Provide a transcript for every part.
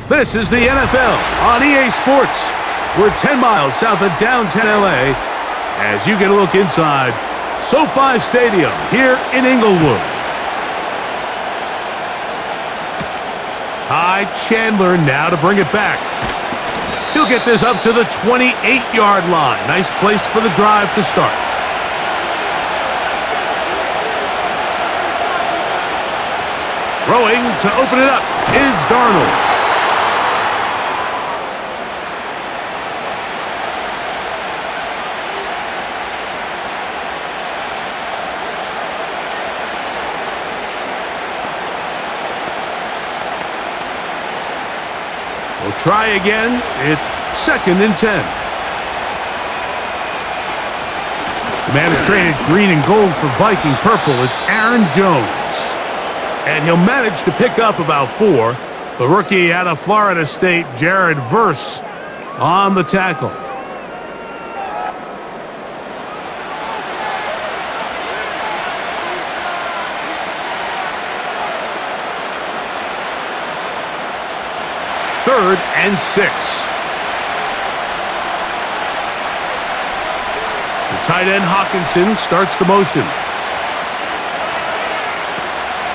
This is the NFL on EA Sports. We're 10 miles south of downtown LA as you get a look inside SoFi Stadium here in Inglewood. Ty Chandler now to bring it back. He'll get this up to the 28-yard line. Nice place for the drive to start. Throwing to open it up is Darnold. We'll try again. It's 2nd and 10. The man who traded green and gold for Viking purple, it's Aaron Jones. And he'll manage to pick up about 4. The rookie out of Florida State, Jared Verse, on the tackle. Third and 6. The tight end Hawkinson starts the motion.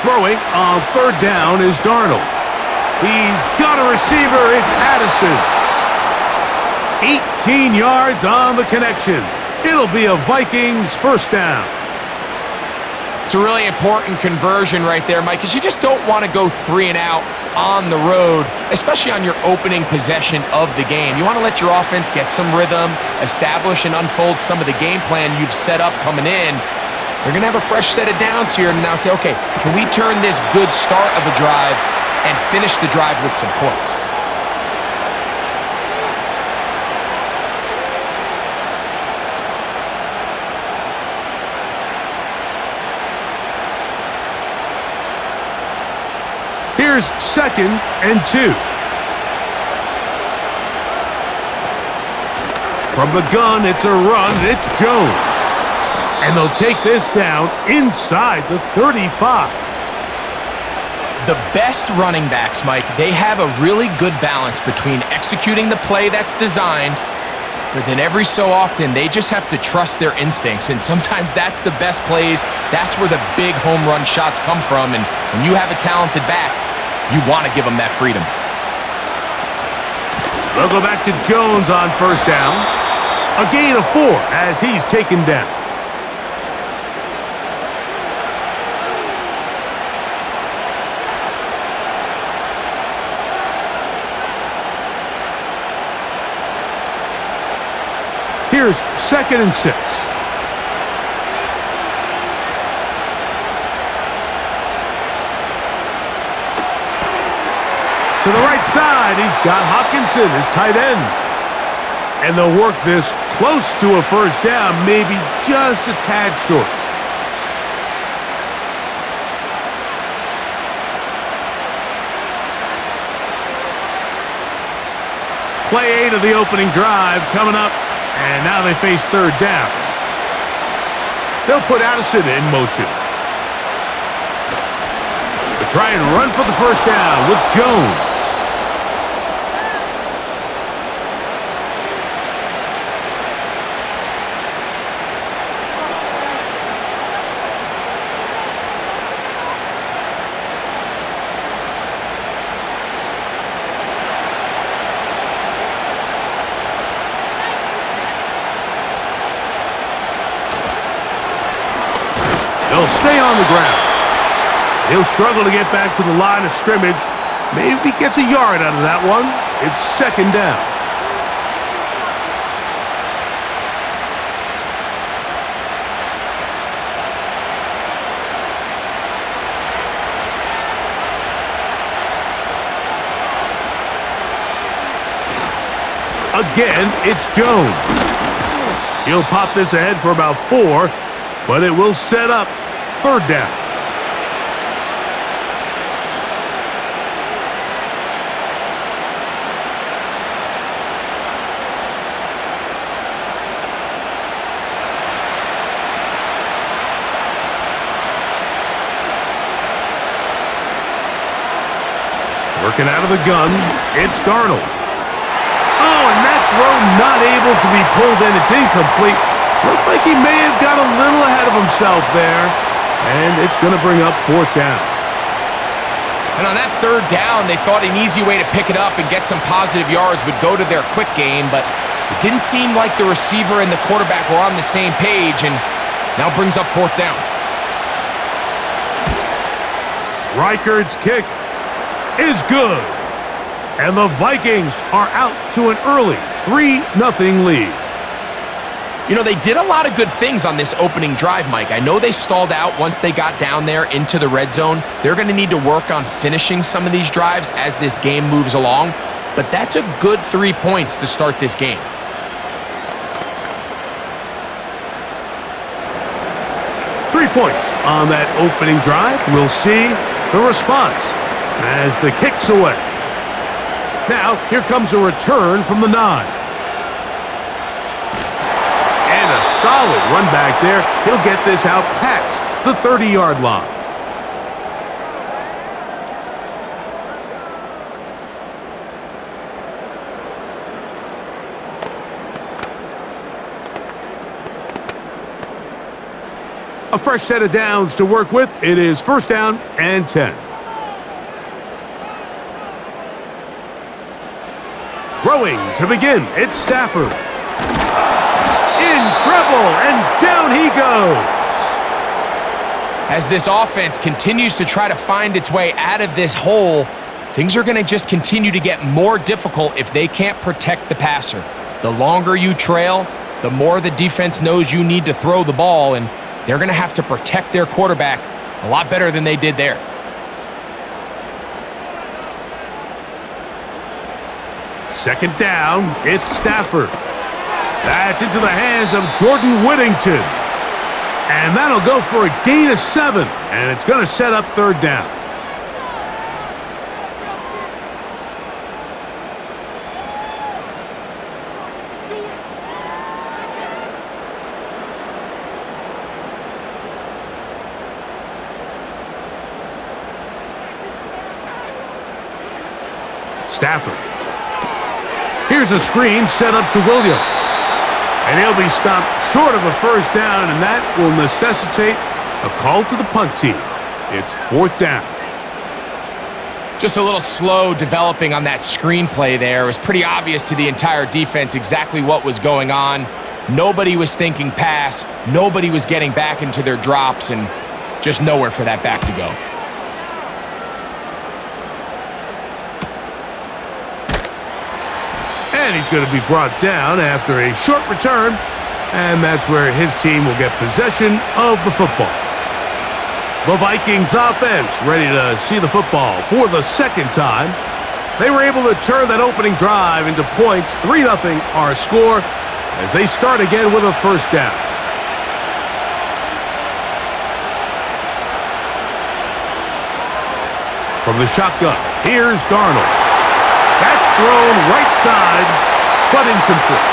Throwing on 3rd down is Darnold. He's got a receiver. It's Addison. 18 yards on the connection. It'll be a Vikings first down. It's a really important conversion right there, Mike, because you just don't want to go 3 and out on the road, especially on your opening possession of the game. You want to let your offense get some rhythm, establish and unfold some of the game plan you've set up coming in. They're going to have a fresh set of downs here and now say, okay, can we turn this good start of a drive and finish the drive with some points? Here's 2nd and 2. From the gun, it's a run. It's Jones. And they'll take this down inside the 35. The best running backs, Mike, they have a really good balance between executing the play that's designed, but then every so often they just have to trust their instincts. And sometimes that's the best plays. That's where the big home run shots come from. And when you have a talented back, you want to give them that freedom. They'll go back to Jones on 1st down. A gain of 4 as he's taken down. Here's 2nd and 6. To the right side, he's got Hawkinson, his tight end. And they'll work this close to a first down, maybe just a tad short. Play 8 of the opening drive coming up, and now they face 3rd down. They'll put Addison in motion. They try and run for the first down with Jones. They'll stay on the ground. He'll struggle to get back to the line of scrimmage. Maybe gets a yard out of that one. It's 2nd down. Again, it's Jones. He'll pop this ahead for about 4, but it will set up 3rd down. Working out of the gun, it's Darnold. Oh, and that throw not able to be pulled in. It's incomplete. Looked like he may have got a little ahead of himself there. And it's going to bring up fourth down. And on that third down, they thought an easy way to pick it up and get some positive yards would go to their quick game, but it didn't seem like the receiver and the quarterback were on the same page, and now brings up fourth down. Reichard's kick is good. And the Vikings are out to an early 3-0 lead. You know, they did a lot of good things on this opening drive, Mike. I know they stalled out once they got down there into the red zone. They're going to need to work on finishing some of these drives as this game moves along. But that's a good 3 points to start this game. Points on that opening drive. We'll see the response as the kick's away. Now, here comes a return from the 9. And a solid run back there. He'll get this out past the 30-yard line. A fresh set of downs to work with. It is first down and 10. Throwing to begin. It's Stafford. In trouble, and down he goes. As this offense continues to try to find its way out of this hole, things are going to just continue to get more difficult if they can't protect the passer. The longer you trail, the more the defense knows you need to throw the ball, and they're going to have to protect their quarterback a lot better than they did there. Second down, it's Stafford. That's into the hands of Jordan Whittington. And that'll go for a gain of 7, and it's going to set up third down. Stafford. Here's a screen set up to Williams. And he'll be stopped short of a first down, and that will necessitate a call to the punt team. It's fourth down. Just a little slow developing on that screenplay there. It was pretty obvious to the entire defense exactly what was going on. Nobody was thinking pass. Nobody was getting back into their drops, and just nowhere for that back to go. And he's going to be brought down after a short return, and that's where his team will get possession of the football. The Vikings offense ready to see the football for the second time. They were able to turn that opening drive into points. 3-0 our score as they start again with a first down. From the shotgun, here's Darnold. That's thrown right side, but incomplete.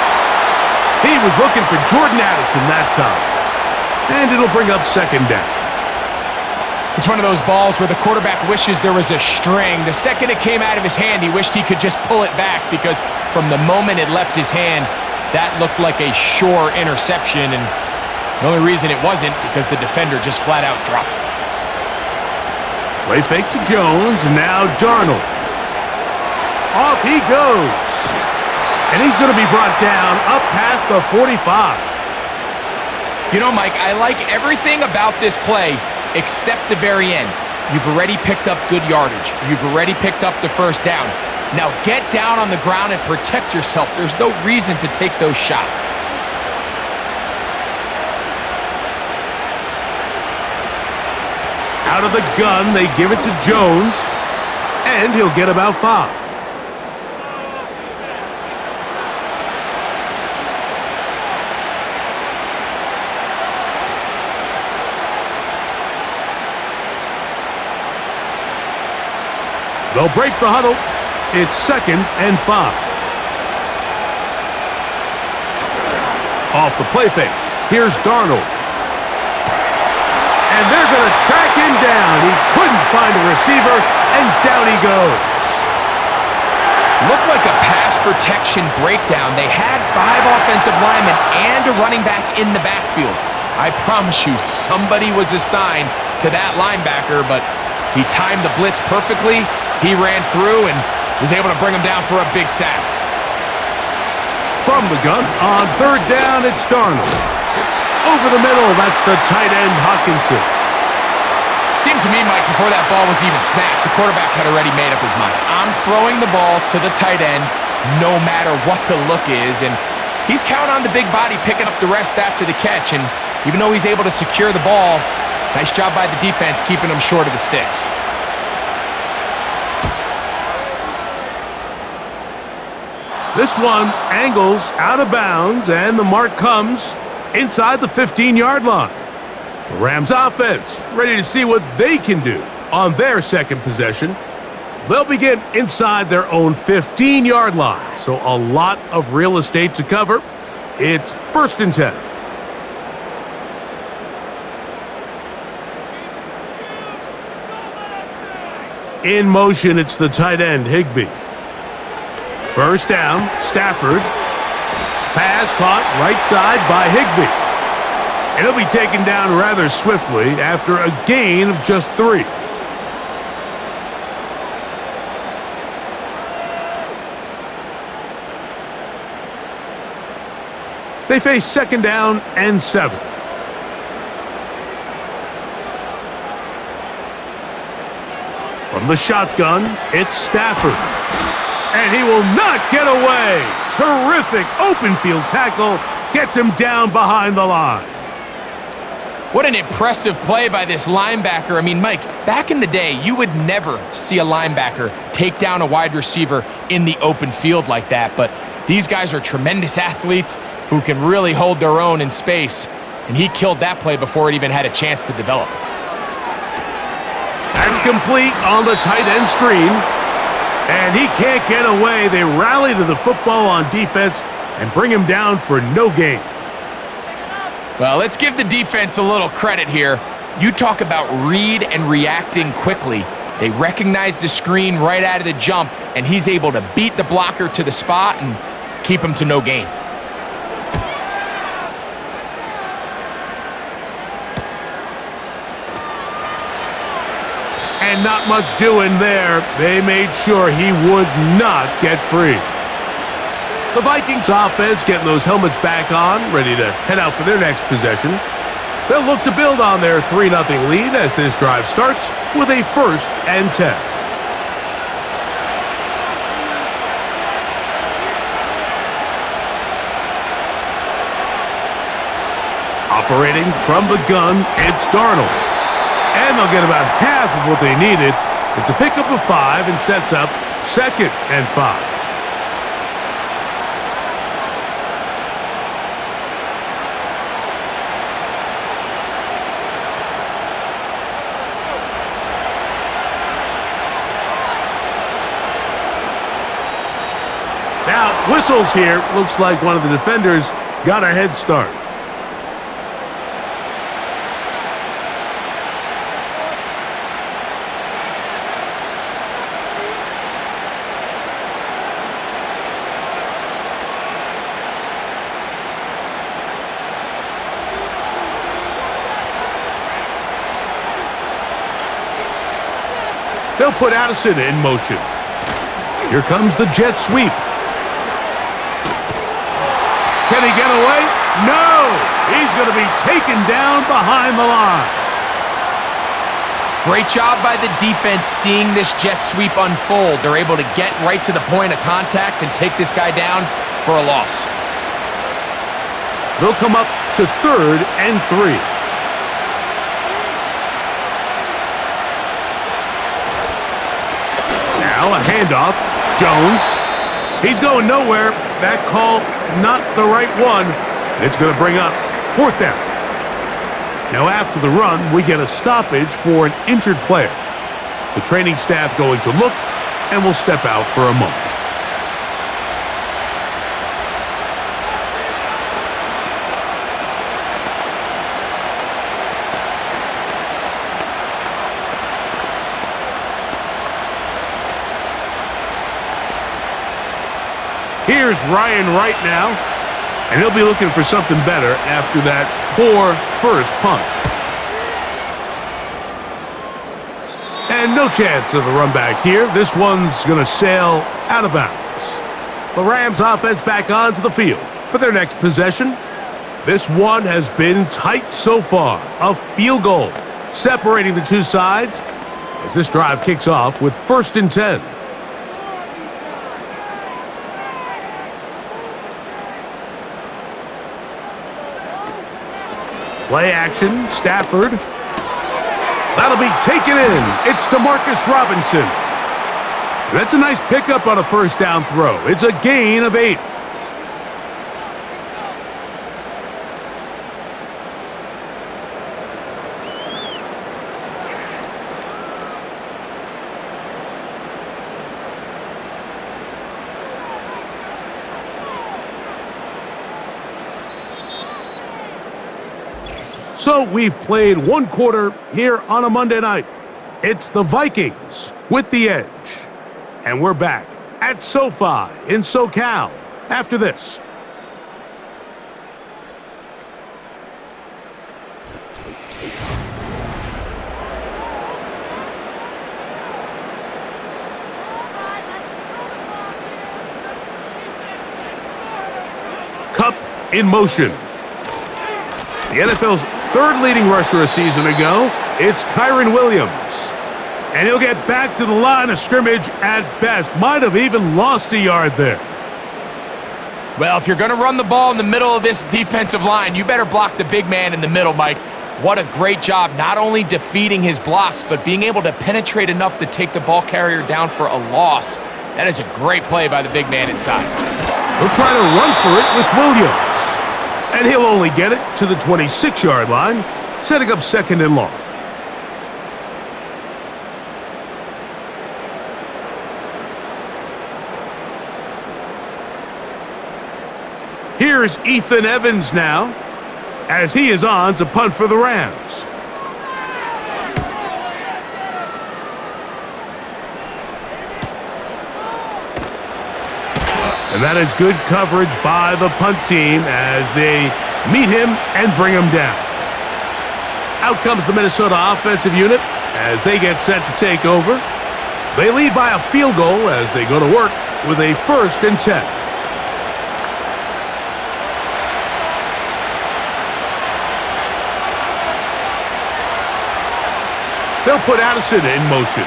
He was looking for Jordan Addison that time. And it'll bring up second down. It's one of those balls where the quarterback wishes there was a string. The second it came out of his hand, he wished he could just pull it back, because from the moment it left his hand, that looked like a sure interception. And the only reason it wasn't because the defender just flat out dropped it. Play fake to Jones, now Darnold. Off he goes. And he's going to be brought down up past the 45. You know, Mike, I like everything about this play except the very end. You've already picked up good yardage. You've already picked up the first down. Now get down on the ground and protect yourself. There's no reason to take those shots. Out of the gun, they give it to Jones, and he'll get about 5. They'll break the huddle. It's second and 5. Off the play fake. Here's Darnold. And they're going to track him down. He couldn't find a receiver, and down he goes. Looked like a pass protection breakdown. They had 5 offensive linemen and a running back in the backfield. I promise you, somebody was assigned to that linebacker, but he timed the blitz perfectly. He ran through and was able to bring him down for a big sack. From the gun, on third down, it's Darnold. Over the middle, that's the tight end, Hawkinson. Seemed to me, Mike, before that ball was even snapped, the quarterback had already made up his mind. I'm throwing the ball to the tight end no matter what the look is, and he's counting on the big body picking up the rest after the catch, and even though he's able to secure the ball, nice job by the defense keeping him short of the sticks. This one angles out of bounds, and the mark comes inside the 15-yard line. The Rams offense ready to see what they can do on their second possession. They'll begin inside their own 15-yard line, so a lot of real estate to cover. It's 1st and 10. In motion, it's the tight end, Higbee. First down, Stafford. Pass caught right side by Higbee. And he'll be taken down rather swiftly after a gain of just 3. They face 2nd down and 7. From the shotgun, it's Stafford. And he will not get away. Terrific open field tackle. Gets him down behind the line. What an impressive play by this linebacker. I mean, Mike, back in the day, you would never see a linebacker take down a wide receiver in the open field like that. But these guys are tremendous athletes who can really hold their own in space. And he killed that play before it even had a chance to develop. That's complete on the tight end screen. And he can't get away. They rally to the football on defense and bring him down for no gain. Well, let's give the defense a little credit here. You talk about read and reacting quickly. They recognize the screen right out of the jump, and he's able to beat the blocker to the spot and keep him to no gain. And not much doing there. They made sure he would not get free. The Vikings offense getting those helmets back on, ready to head out for their next possession. They'll look to build on their 3-0 lead as this drive starts with a 1st and 10. Operating from the gun, it's Darnold. And they'll get about half of what they needed. It's a pickup of 5 and sets up 2nd and 5. Now, whistles here. Looks like one of the defenders got a head start. They'll put Addison in motion. Here comes the jet sweep. Can he get away? No! He's going to be taken down behind the line. Great job by the defense seeing this jet sweep unfold. They're able to get right to the point of contact and take this guy down for a loss. They'll come up to 3rd and 3. Now a handoff. Jones. He's going nowhere. That call, not the right one. It's going to bring up 4th down. Now after the run, we get a stoppage for an injured player. The training staff going to look and will step out for a moment. Here's Ryan Wright now, and he'll be looking for something better after that poor first punt. And no chance of a run back here. This one's going to sail out of bounds. The Rams offense back onto the field for their next possession. This one has been tight so far. A field goal separating the two sides as this drive kicks off with 1st and 10. Play action, Stafford. That'll be taken in. It's DeMarcus Robinson. That's a nice pickup on a first down throw. It's a gain of 8. So we've played one quarter here on a Monday night. It's the Vikings with the edge. And we're back at SoFi in SoCal after this. Cup in motion. The NFL's third leading rusher a season ago, it's Kyren Williams. And he'll get back to the line of scrimmage at best. Might have even lost a yard there. Well, if you're going to run the ball in the middle of this defensive line, you better block the big man in the middle, Mike. What a great job not only defeating his blocks, but being able to penetrate enough to take the ball carrier down for a loss. That is a great play by the big man inside. He'll try to run for it with Williams. And he'll only get it to the 26-yard line, setting up 2nd and long. Here's Ethan Evans now, as he is on to punt for the Rams. And that is good coverage by the punt team as they meet him and bring him down. Out comes the Minnesota offensive unit as they get set to take over. They lead by a field goal as they go to work with a 1st and 10. They'll put Addison in motion.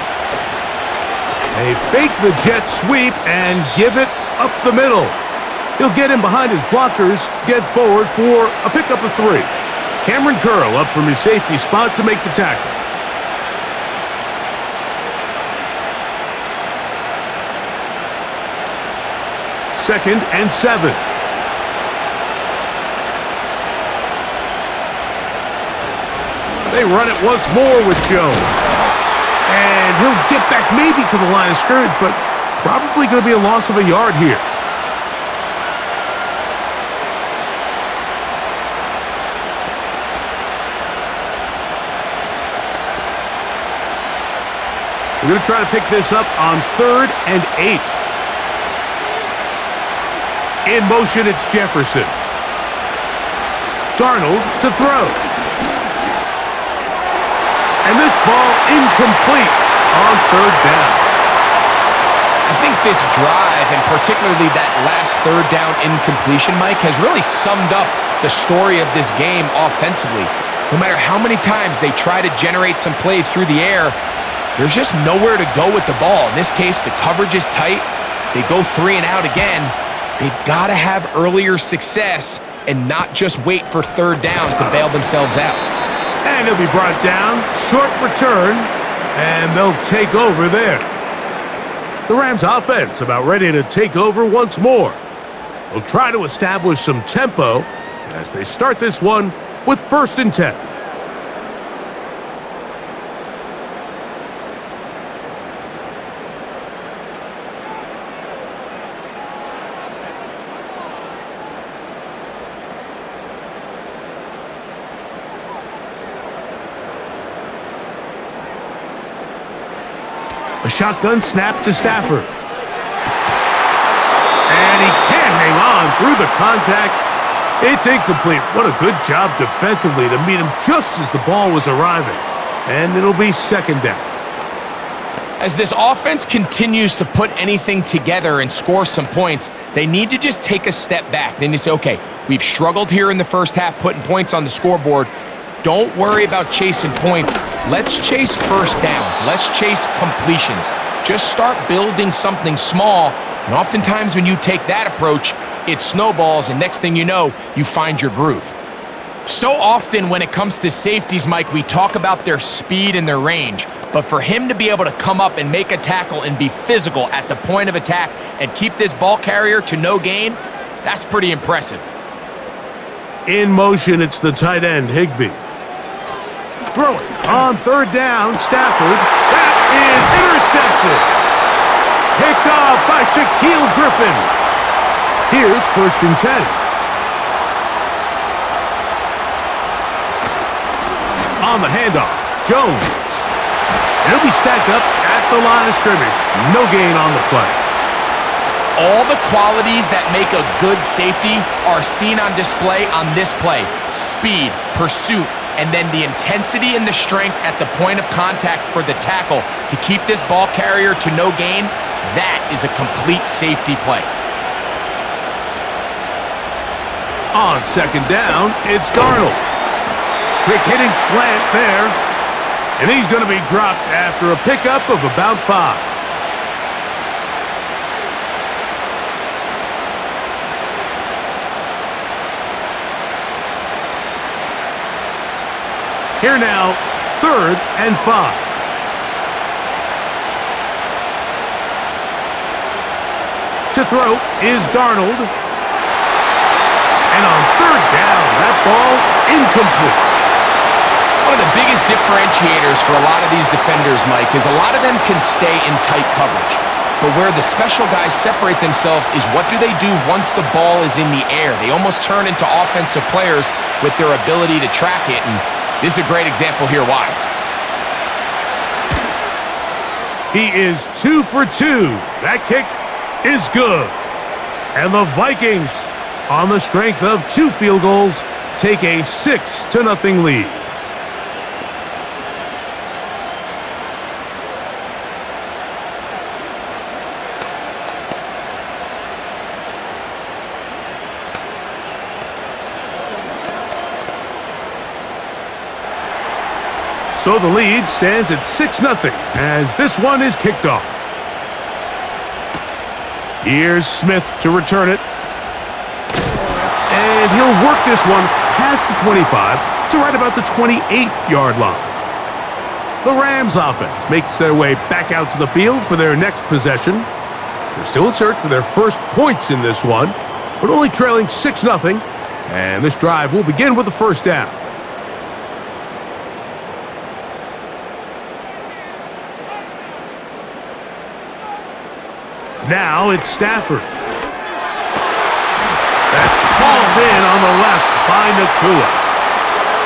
They fake the jet sweep and give it up the middle. He'll get in behind his blockers, get forward for a pickup of 3. Cameron Curl up from his safety spot to make the tackle. Second and 7. They run it once more with Jones. And he'll get back maybe to the line of scrimmage, but probably going to be a loss of a yard here. We're going to try to pick this up on 3rd and 8. In motion, it's Jefferson. Darnold to throw. And this ball incomplete on 3rd down. I think this drive, and particularly that last 3rd down incompletion, Mike, has really summed up the story of this game offensively. No matter how many times they try to generate some plays through the air, there's just nowhere to go with the ball. In this case, the coverage is tight. They go 3 and out again. They've got to have earlier success and not just wait for 3rd down to bail themselves out. And he'll be brought down, short return, and they'll take over there. The Rams offense about ready to take over once more. They'll try to establish some tempo as they start this one with 1st and 10. A shotgun snap to Stafford. And he can't through the contact. It's incomplete. What a good job defensively to meet him just as the ball was arriving. And it'll be second down. As this offense continues to put anything together and score some points, they need to just take a step back. Then you say, okay, we've struggled here in the first half putting points on the scoreboard. Don't worry about chasing points. Let's chase first downs. Let's chase completions. Just start building something small. And oftentimes when you take that approach, it snowballs, and next thing you know, you find your groove. So often when it comes to safeties, Mike, we talk about their speed and their range. But for him to be able to come up and make a tackle and be physical at the point of attack and keep this ball carrier to no gain, that's pretty impressive. In motion, it's the tight end, Higbee. Throwing on third down, Stafford. That is intercepted. Picked off by Shaquille Griffin. Here's 1st and 10. On the handoff, Jones. He'll be stacked up at the line of scrimmage. No gain on the play. All the qualities that make a good safety are seen on display on this play. Speed, pursuit, and then the intensity and the strength at the point of contact for the tackle to keep this ball carrier to no gain. That is a complete safety play. On second down, it's Darnold. Quick hitting slant there. And he's going to be dropped after a pickup of about 5. Here now, 3rd and 5. To throw is Darnold. And on 3rd down, that ball incomplete. One of the biggest differentiators for a lot of these defenders, Mike, is a lot of them can stay in tight coverage. But where the special guys separate themselves is what do they do once the ball is in the air? They almost turn into offensive players with their ability to track it, and this is a great example here why. He is 2 for 2. That kick is good. And the Vikings, on the strength of 2 field goals, take a 6-0 lead. So the lead stands at 6-0 as this one is kicked off. Here's Smith to return it. And he'll work this one past the 25 to right about the 28-yard line. The Rams offense makes their way back out to the field for their next possession. They're still in search for their first points in this one, but only trailing 6-0. And this drive will begin with a first down. Now it's Stafford. That's called in on the left by Nakua.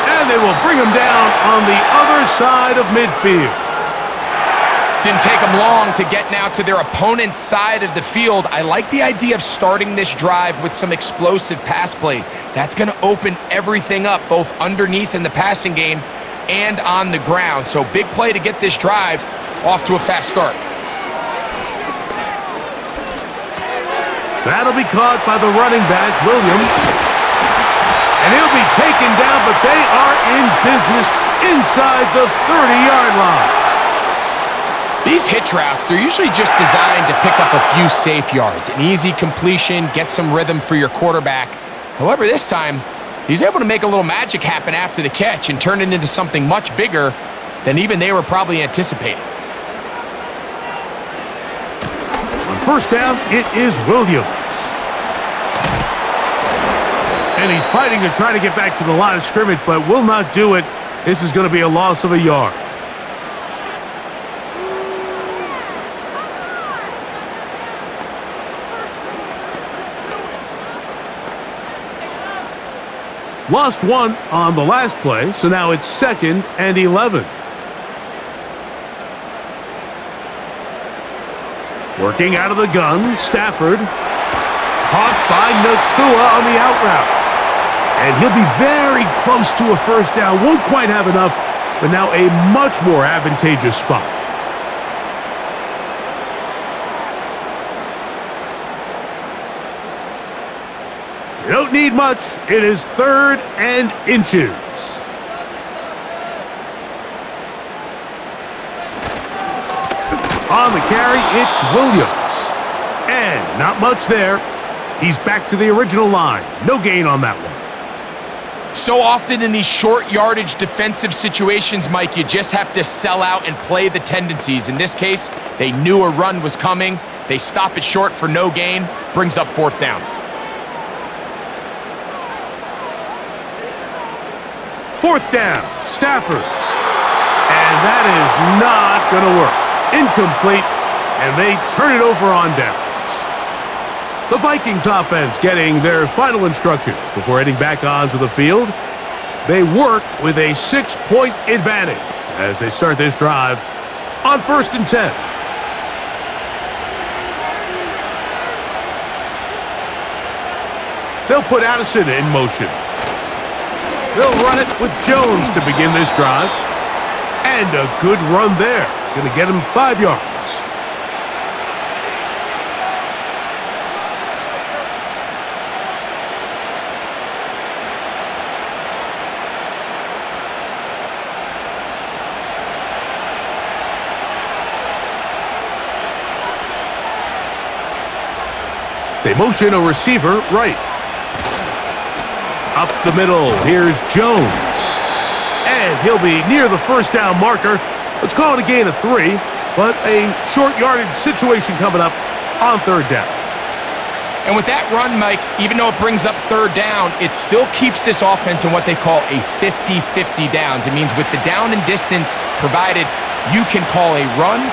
And they will bring him down on the other side of midfield. Didn't take them long to get now to their opponent's side of the field. I like the idea of starting this drive with some explosive pass plays. That's going to open everything up, both underneath in the passing game and on the ground. So big play to get this drive off to a fast start. That'll be caught by the running back, Williams. And he'll be taken down, but they are in business inside the 30-yard line. These hitch routes, they're usually just designed to pick up a few safe yards. An easy completion, get some rhythm for your quarterback. However, this time, he's able to make a little magic happen after the catch and turn it into something much bigger than even they were probably anticipating. First down, it is Williams. And he's fighting to try to get back to the line of scrimmage, but will not do it. This is going to be a loss of a yard. Lost 1 on the last play, so now it's 2nd and 11. Working out of the gun, Stafford. Caught by Nakua on the out route. And he'll be very close to a first down. Won't quite have enough, but now a much more advantageous spot. You don't need much. It is 3rd and inches. On the carry, it's Williams. And not much there. He's back to the original line. No gain on that one. So often in these short yardage defensive situations, Mike, you just have to sell out and play the tendencies. In this case, they knew a run was coming. They stop it short for no gain. Brings up 4th down. 4th down, Stafford. And that is not going to work. Incomplete, and they turn it over on downs. The Vikings offense getting their final instructions before heading back onto the field. They work with a 6-point advantage as they start this drive on 1st and 10. They'll put Addison in motion. They'll run it with Jones to begin this drive. And a good run there. Going to get him 5 yards. They motion a receiver right. Up the middle, here's Jones. And he'll be near the first down marker. Let's call it a gain of 3, but a short yardage situation coming up on 3rd down. And with that run, Mike, even though it brings up 3rd down, it still keeps this offense in what they call a 50-50 downs. It means with the down and distance provided, you can call a run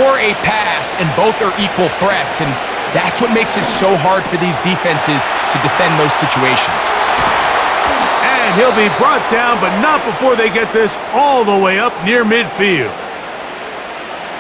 or a pass, and both are equal threats. And that's what makes it so hard for these defenses to defend those situations. And he'll be brought down, but not before they get this all the way up near midfield.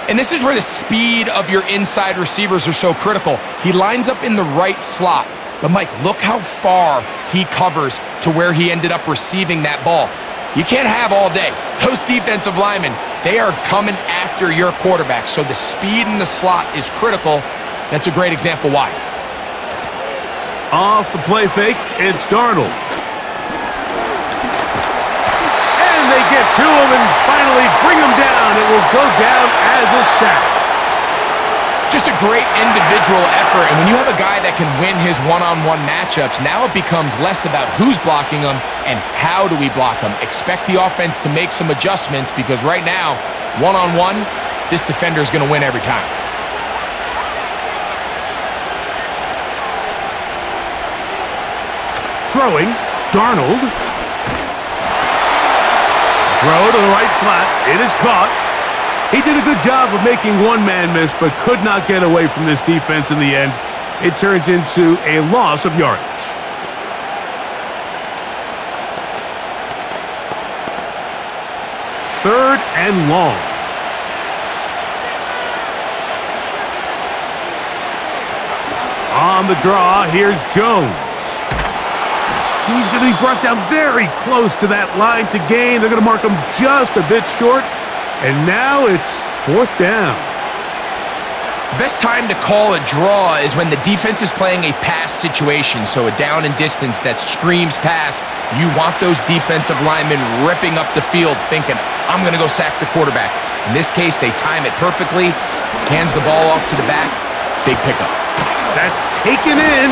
And this is where the speed of your inside receivers are so critical. He lines up in the right slot. But, Mike, look how far he covers to where he ended up receiving that ball. You can't have all day. Those defensive linemen, they are coming after your quarterback. So the speed in the slot is critical. That's a great example why. Off the play fake, it's Darnold. They get to him and finally bring him down. It will go down as a sack. Just a great individual effort, and when you have a guy that can win his one-on-one matchups, now it becomes less about who's blocking him and how do we block him. Expect the offense to make some adjustments because right now, one-on-one, this defender is going to win every time. Throwing, Darnold. Throw to the right flat. It is caught. He did a good job of making one man miss, but could not get away from this defense in the end. It turns into a loss of yardage. Third and long. On the draw, here's Jones. He's going to be brought down very close to that line to gain. They're going to mark him just a bit short. And now it's 4th down. The best time to call a draw is when the defense is playing a pass situation, so a down and distance that screams pass. You want those defensive linemen ripping up the field thinking, I'm going to go sack the quarterback. In this case, they time it perfectly, hands the ball off to the back, big pickup. That's taken in.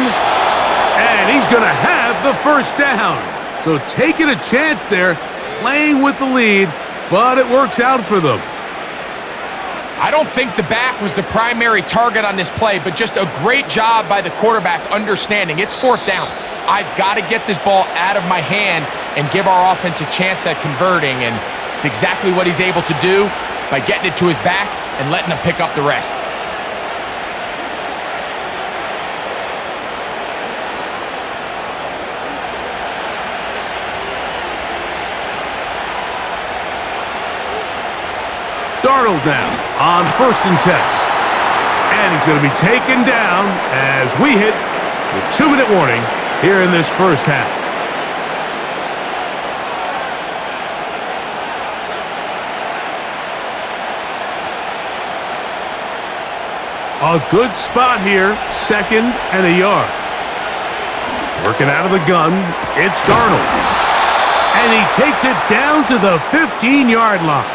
And he's going to have the first down. So taking a chance there, playing with the lead, but it works out for them. I don't think the back was the primary target on this play, but just a great job by the quarterback understanding it's 4th down. I've got to get this ball out of my hand and give our offense a chance at converting, and it's exactly what he's able to do by getting it to his back and letting him pick up the rest. Darnold now on 1st and 10. And he's going to be taken down as we hit The 2-minute warning here in this first half. A good spot here, 2nd and a yard. Working out of the gun, it's Darnold. And he takes it down to the 15-yard line.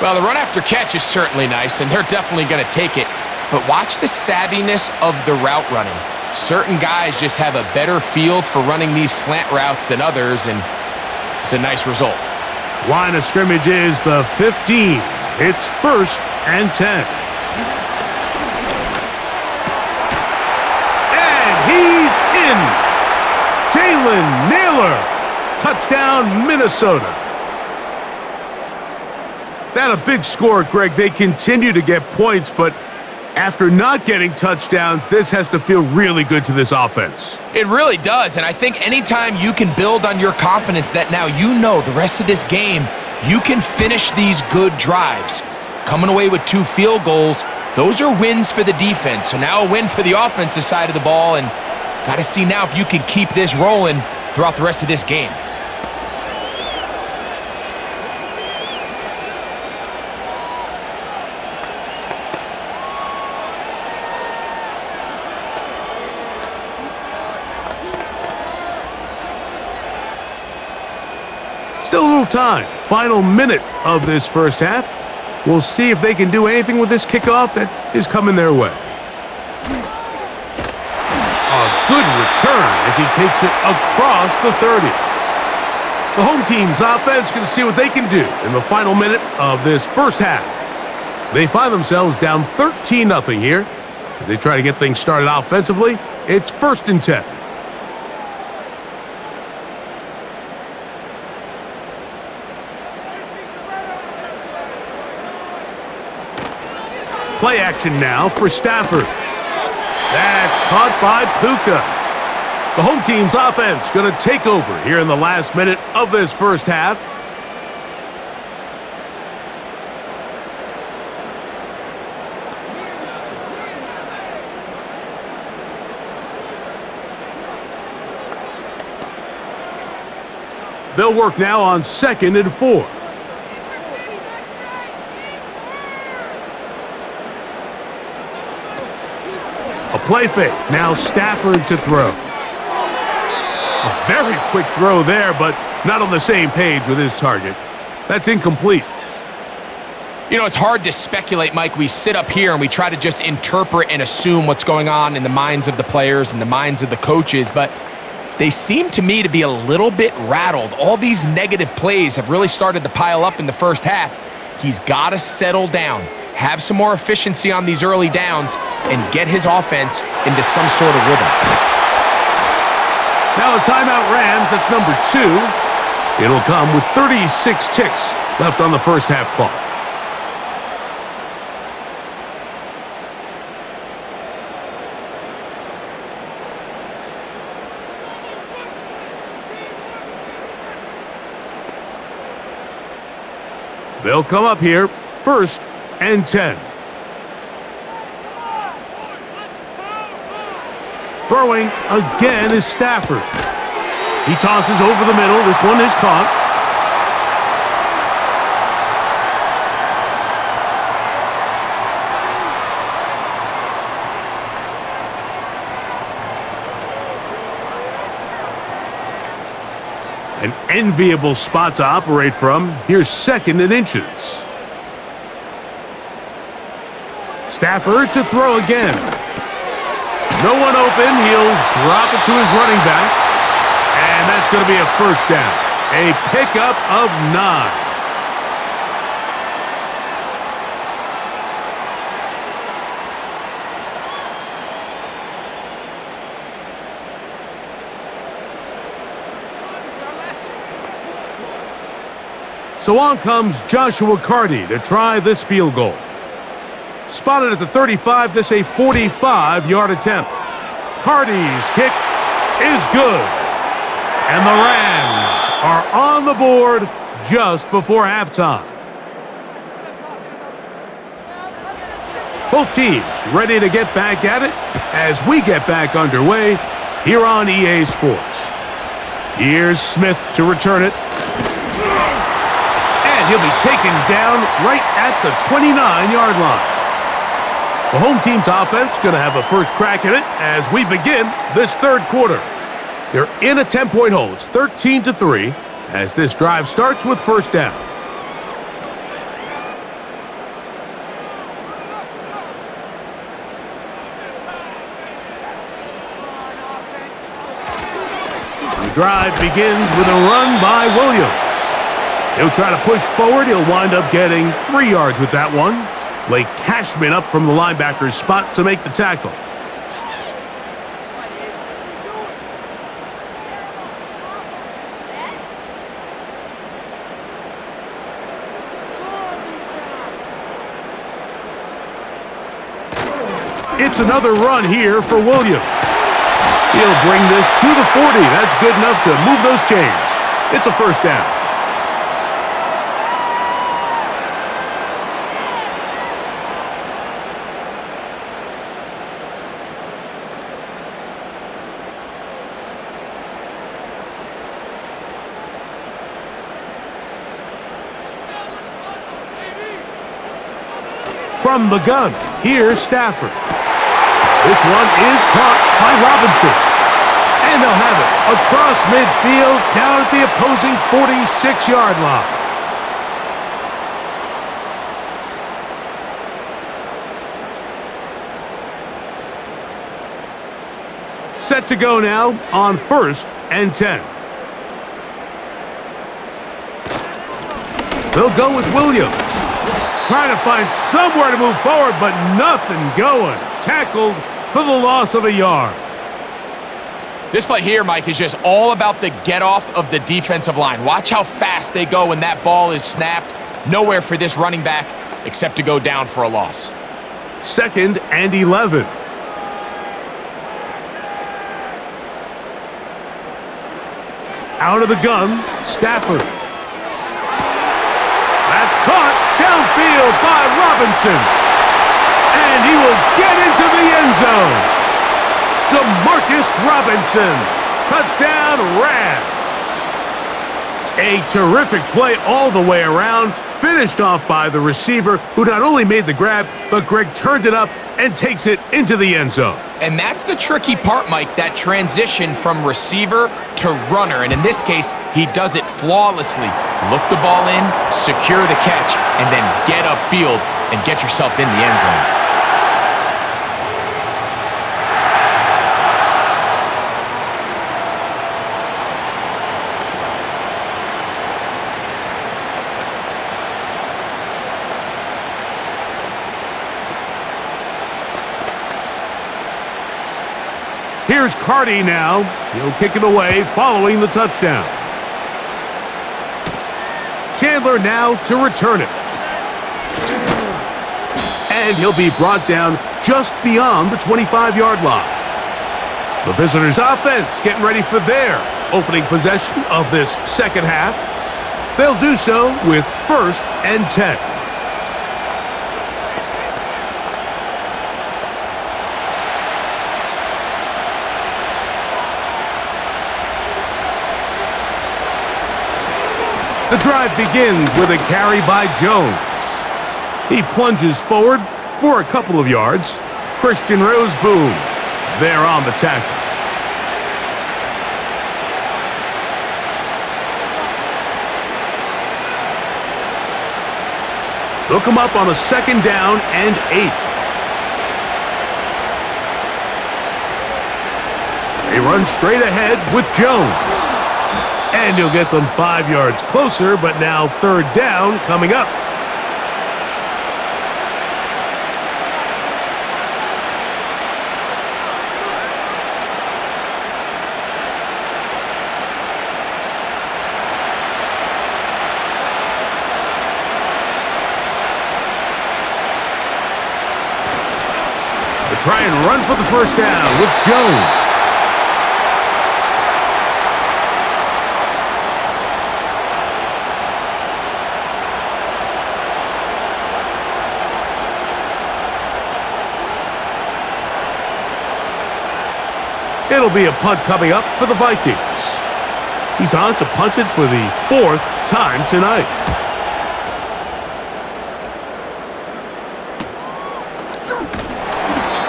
Well, the run after catch is certainly nice, and they're definitely going to take it. But watch the savviness of the route running. Certain guys just have a better feel for running these slant routes than others, and it's a nice result. Line of scrimmage is the 15. It's 1st and 10. And he's in. Jalen Naylor. Touchdown, Minnesota. That a big score, Greg. They continue to get points, but after not getting touchdowns, this has to feel really good to this offense. It really does, and I think anytime you can build on your confidence that now you know the rest of this game, you can finish these good drives. Coming away with 2 field goals, those are wins for the defense. So now a win for the offensive side of the ball, and got to see now if you can keep this rolling throughout the rest of this game. Still a little time. Final minute of this first half. We'll see if they can do anything with this kickoff that is coming their way. A good return as he takes it across the 30. The home team's offense going to see what they can do in the final minute of this first half. They find themselves down 13-0 here. As they try to get things started offensively, it's 1st and 10. Play action now for Stafford. That's caught by Puka. The home team's offense going to take over here in the last minute of this first half. They'll work now on 2nd and 4. A play fake. Now Stafford to throw. A very quick throw there, but not on the same page with his target. That's incomplete. You know, it's hard to speculate, Mike. We sit up here and we try to just interpret and assume what's going on in the minds of the players and the minds of the coaches, but they seem to me to be a little bit rattled. All these negative plays have really started to pile up in the first half. He's got to settle down, have some more efficiency on these early downs, and get his offense into some sort of rhythm. Now a timeout Rams, that's number 2. It'll come with 36 ticks left on the first half clock. They'll come up here, 1st and 10. Throwing again is Stafford. He tosses over the middle. This one is caught. An enviable spot to operate from. Here's 2nd and inches. Stafford to throw again. No one open. He'll drop it to his running back. And that's going to be a 1st down. A pickup of 9. So on comes Joshua Cardi to try this field goal. Spotted at the 35, this a 45-yard attempt. Cardi's kick is good. And the Rams are on the board just before halftime. Both teams ready to get back at it as we get back underway here on EA Sports. Here's Smith to return it. And he'll be taken down right at the 29-yard line. The home team's offense going to have a first crack at it as we begin this third quarter. They're in a 10-point hole. It's 13-3 as this drive starts with first down. The drive begins with a run by Williams. He'll try to push forward. He'll wind up getting 3 yards with that one. Blake Cashman up from the linebacker's spot to make the tackle. It's another run here for Williams. He'll bring this to the 40. That's good enough to move those chains. It's a first down. From the gun, here's Stafford. This one is caught by Robinson. And they'll have it across midfield down at the opposing 46-yard line. Set to go now on 1st and 10. They'll go with Williams. Trying to find somewhere to move forward, but nothing going. Tackled for the loss of a yard. This play here, Mike, is just all about the get-off of the defensive line. Watch how fast they go when that ball is snapped. Nowhere for this running back except to go down for a loss. 2nd and 11. Out of the gun, Stafford. That's caught downfield by Robinson. And he will get into the end zone. DeMarcus Robinson. Touchdown, Rams. A terrific play all the way around. Finished off by the receiver, who not only made the grab, but Greg turned it up and takes it into the end zone. And that's the tricky part, Mike, that transition from receiver to runner. And in this case, he does it flawlessly. Look the ball in, secure the catch, and then get upfield and get yourself in the end zone. Here's Cardi now. He'll kick it away following the touchdown. Chandler now to return it. And he'll be brought down just beyond the 25-yard line. The visitors' offense getting ready for their opening possession of this second half. They'll do so with 1st and 10. The drive begins with a carry by Jones. He plunges forward for a couple of yards. Christian Roseboom there on the tackle. Look him up on a 2nd down and 8. They run straight ahead with Jones. And he'll get them 5 yards closer, but now 3rd down coming up. They try and run for the first down with Jones. It'll be a punt coming up for the Vikings. He's on to punt it for the 4th time tonight.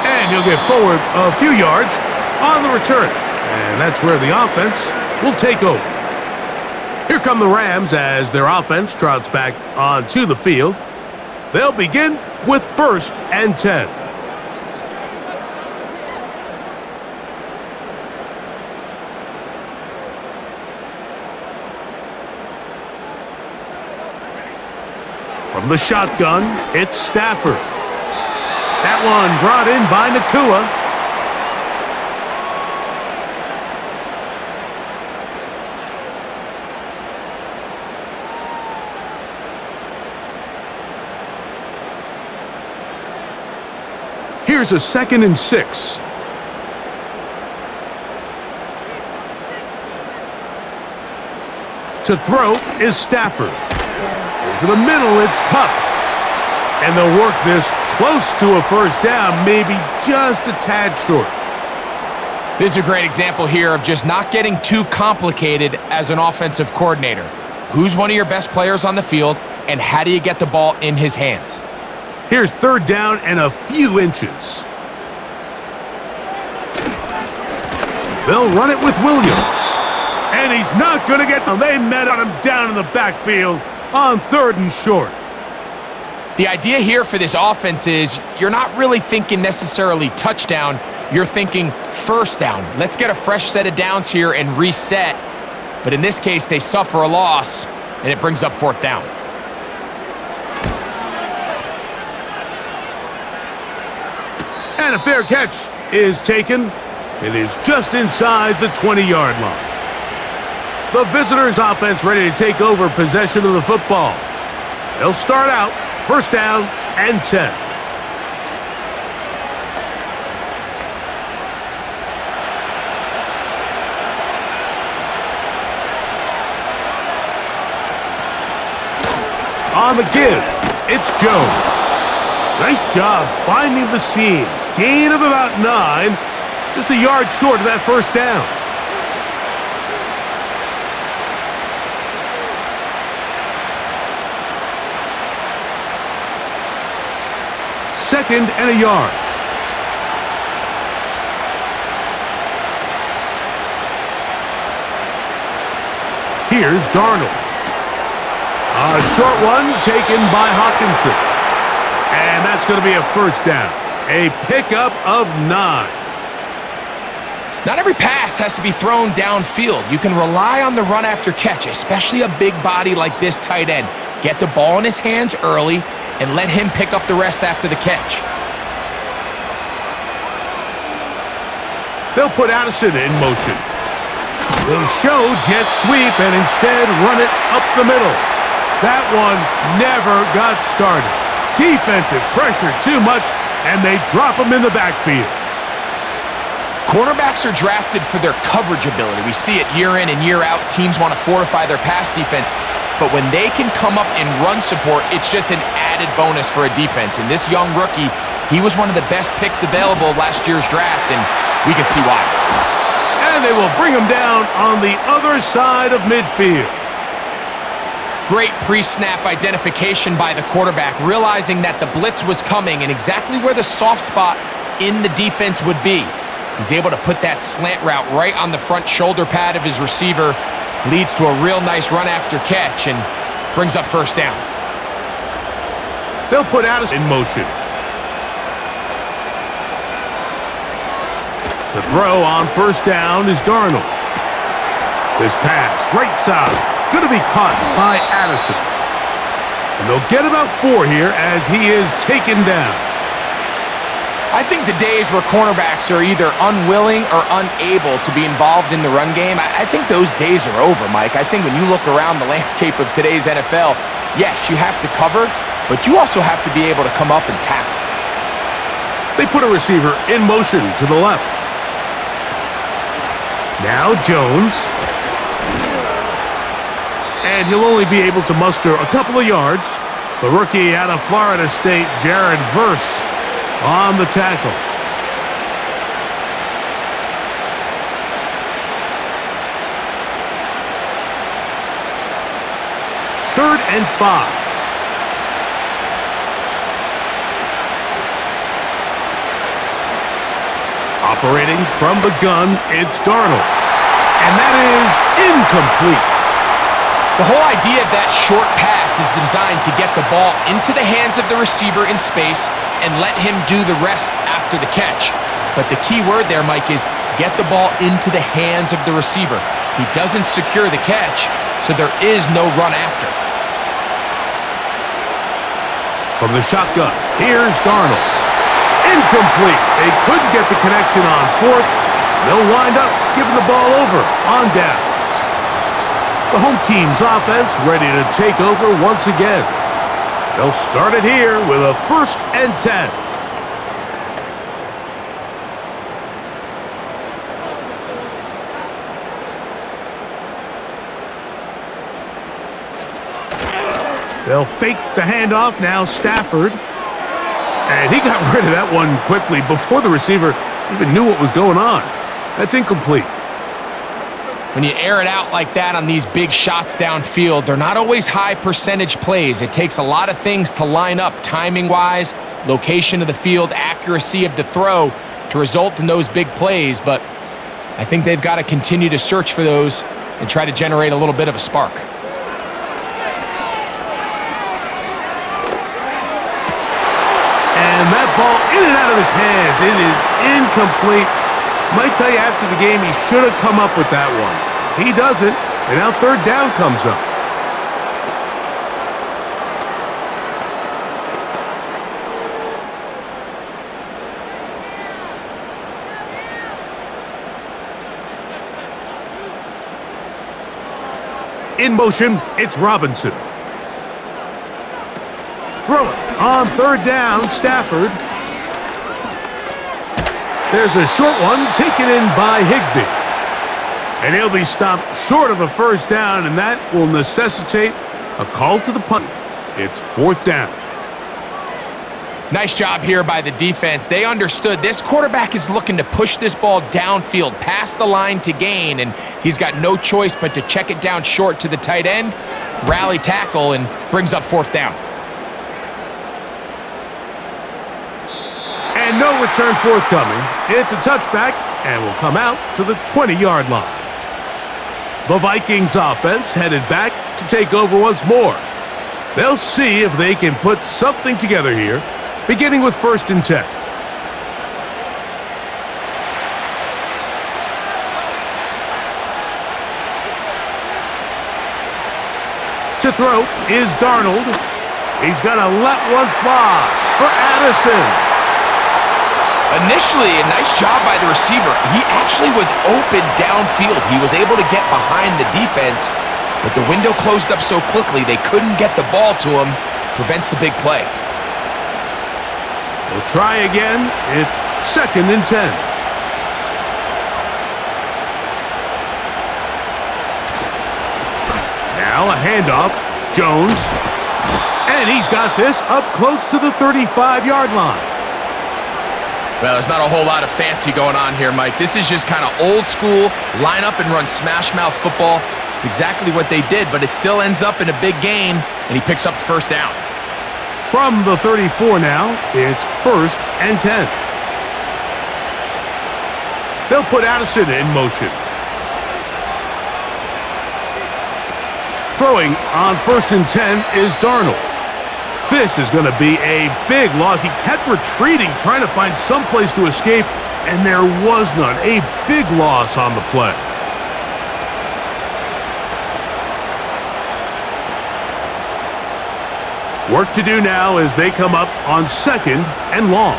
And he'll get forward a few yards on the return. And that's where the offense will take over. Here come the Rams as their offense trots back onto the field. They'll begin with 1st and 10. From the shotgun, it's Stafford. That one brought in by Nakua. Here's a 2nd and 6. To throw is Stafford. Over the middle, it's Cup. And they'll work this close to a 1st down, maybe just a tad short. This is a great example here of just not getting too complicated as an offensive coordinator. Who's one of your best players on the field, and how do you get the ball in his hands? Here's 3rd down and a few inches. They'll run it with Williams. And he's not going to get them. They met on him down in the backfield on 3rd and short. The idea here for this offense is you're not really thinking necessarily touchdown. You're thinking 1st down. Let's get a fresh set of downs here and reset. But in this case, they suffer a loss, and it brings up 4th down. And a fair catch is taken. It is just inside the 20-yard line. The visitors' offense ready to take over possession of the football. They'll start out 1st down and 10. On the give, it's Jones. Nice job finding the seam. Gain of about 9, just a yard short of that 1st down. Second and a yard. Here's Darnold. A short one taken by Hawkinson. And that's going to be a 1st down. A pickup of 9. Not every pass has to be thrown downfield. You can rely on the run after catch, especially a big body like this tight end. Get the ball in his hands early and let him pick up the rest after the catch. They'll put Addison in motion. They'll show jet sweep and instead run it up the middle. That one never got started. Defensive pressure too much, and they drop him in the backfield. Cornerbacks are drafted for their coverage ability. We see it year in and year out. Teams want to fortify their pass defense. But when they can come up and run support, it's just an added bonus for a defense. And this young rookie, he was one of the best picks available last year's draft, and we can see why. And they will bring him down on the other side of midfield. Great pre-snap identification by the quarterback, realizing that the blitz was coming and exactly where the soft spot in the defense would be. He's able to put that slant route right on the front shoulder pad of his receiver. Leads to a real nice run after catch and brings up 1st down. They'll put Addison in motion. To throw on 1st down is Darnold. This pass, right side, going to be caught by Addison. And they'll get about 4 here as he is taken down. I think the days where cornerbacks are either unwilling or unable to be involved in the run game, I think those days are over, Mike. I think when you look around the landscape of today's NFL, yes, you have to cover, but you also have to be able to come up and tackle. They put a receiver in motion to the left. Now Jones. And he'll only be able to muster a couple of yards. The rookie out of Florida State, Jared Verse, on the tackle. 3rd and 5. Operating from the gun, it's Darnold. And that is incomplete. The whole idea of that short pass is designed to get the ball into the hands of the receiver in space and let him do the rest after the catch. But the key word there, Mike, is get the ball into the hands of the receiver. He doesn't secure the catch, so there is no run after. From the shotgun, here's Darnold. Incomplete. They couldn't get the connection on 4th. They'll wind up giving the ball over on downs. The home team's offense ready to take over once again. They'll start it here with a 1st and 10. They'll fake the handoff now, Stafford. And he got rid of that one quickly before the receiver even knew what was going on. That's incomplete. When you air it out like that on these big shots downfield, they're not always high percentage plays. It takes a lot of things to line up timing-wise, location of the field, accuracy of the throw to result in those big plays. But I think they've got to continue to search for those and try to generate a little bit of a spark. And that ball in and out of his hands. It is incomplete. Might tell you after the game he should have come up with that one. He doesn't, and now 3rd down comes up. In motion, it's Robinson. Throw it on 3rd down, Stafford. There's a short one taken in by Higbee. And he'll be stopped short of a 1st down, and that will necessitate a call to the punt. It's 4th down. Nice job here by the defense. They understood this quarterback is looking to push this ball downfield past the line to gain, and he's got no choice but to check it down short to the tight end, rally tackle, and brings up 4th down. And no return forthcoming. It's a touchback and will come out to the 20-yard line. The Vikings offense headed back to take over once more. They'll see if they can put something together here, beginning with 1st and 10. To throw is Darnold. He's going to let one fly for Addison. Initially, a nice job by the receiver. He actually was open downfield. He was able to get behind the defense, but the window closed up so quickly they couldn't get the ball to him. Prevents the big play. We'll try again. It's 2nd and 10. Now a handoff. Jones. And he's got this up close to the 35-yard line. Well, there's not a whole lot of fancy going on here, Mike. This is just kind of old school, line up and run smash mouth football. It's exactly what they did, but it still ends up in a big gain, and he picks up the 1st down. From the 34 now, it's 1st and 10. They'll put Addison in motion. Throwing on 1st and 10 is Darnold. This is going to be a big loss. He kept retreating, trying to find some place to escape, and there was none. A big loss on the play. Work to do now as they come up on 2nd and long.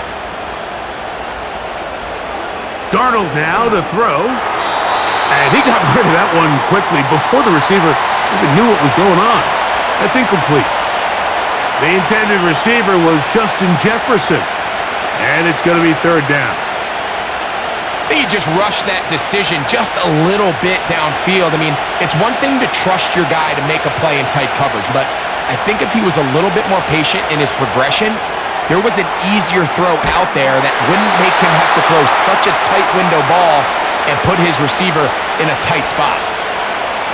Darnold now to throw. And he got rid of that one quickly before the receiver even knew what was going on. That's incomplete. The intended receiver was Justin Jefferson. And it's going to be 3rd down. I think he just rushed that decision just a little bit downfield. I mean, it's one thing to trust your guy to make a play in tight coverage, but I think if he was a little bit more patient in his progression, there was an easier throw out there that wouldn't make him have to throw such a tight window ball and put his receiver in a tight spot.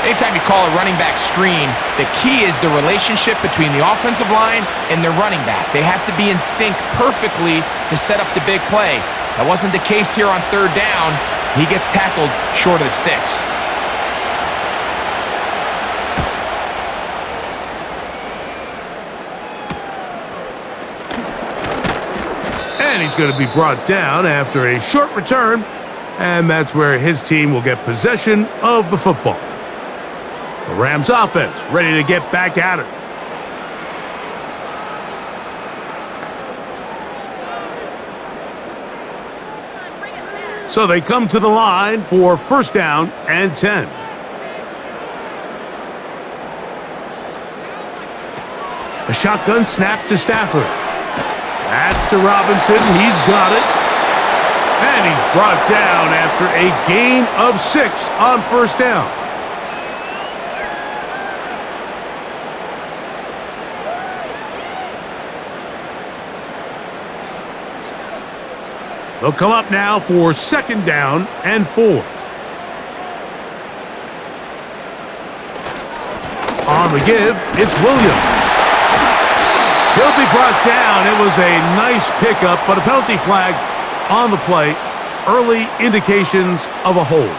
Anytime you call a running back screen, the key is the relationship between the offensive line and their running back. They have to be in sync perfectly to set up the big play. That wasn't the case here on third down. He gets tackled short of the sticks. And he's going to be brought down after a short return, and that's where his team will get possession of the football. The Rams offense ready to get back at it. So they come to the line for first down and 10. A shotgun snap to Stafford. That's to Robinson. He's got it. And he's brought down after a gain of 6 on first down. They'll come up now for second down and 4. On the give, it's Williams. He'll be brought down. It was a nice pickup, but a penalty flag on the play. Early indications of a hold.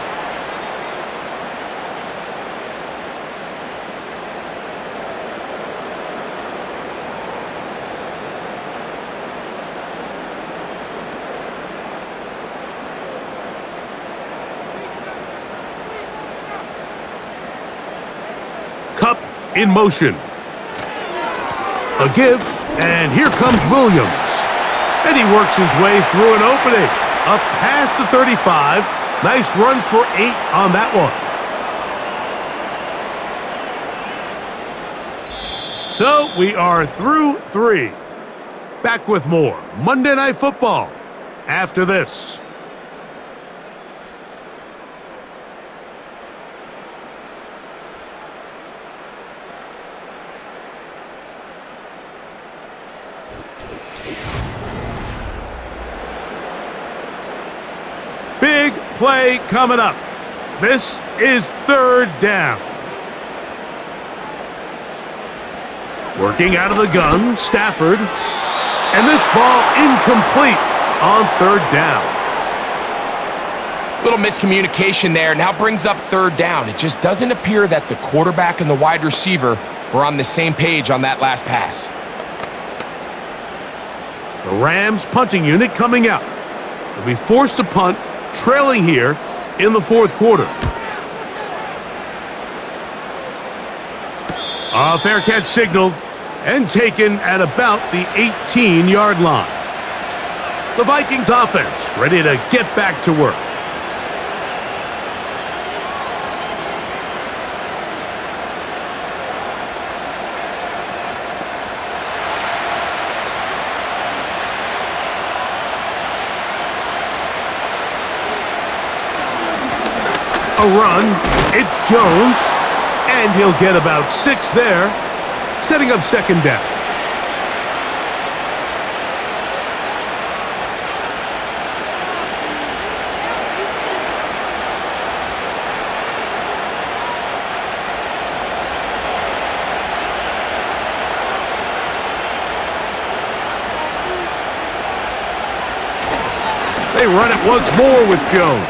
Cup in motion. A give, and here comes Williams. And he works his way through an opening. Up past the 35. Nice run for 8 on that one. So we are through 3. Back with more Monday Night Football after this. Big play coming up. This is third down. Working out of the gun, Stafford. And this ball incomplete on third down. Little miscommunication there. Now brings up third down. It just doesn't appear that the quarterback and the wide receiver were on the same page on that last pass. The Rams punting unit coming out. They'll be forced to punt, trailing here in the fourth quarter. A fair catch signaled and taken at about the 18-yard line. The Vikings offense ready to get back to work. A run, it's Jones, and he'll get about 6 there, setting up second down. They run it once more with Jones.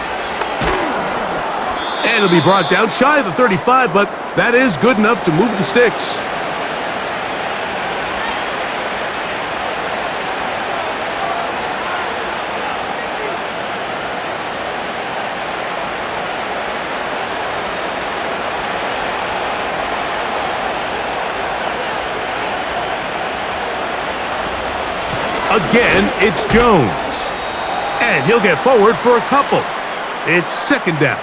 And it'll be brought down shy of the 35, but that is good enough to move the sticks. Again, it's Jones. And he'll get forward for a couple. It's second down.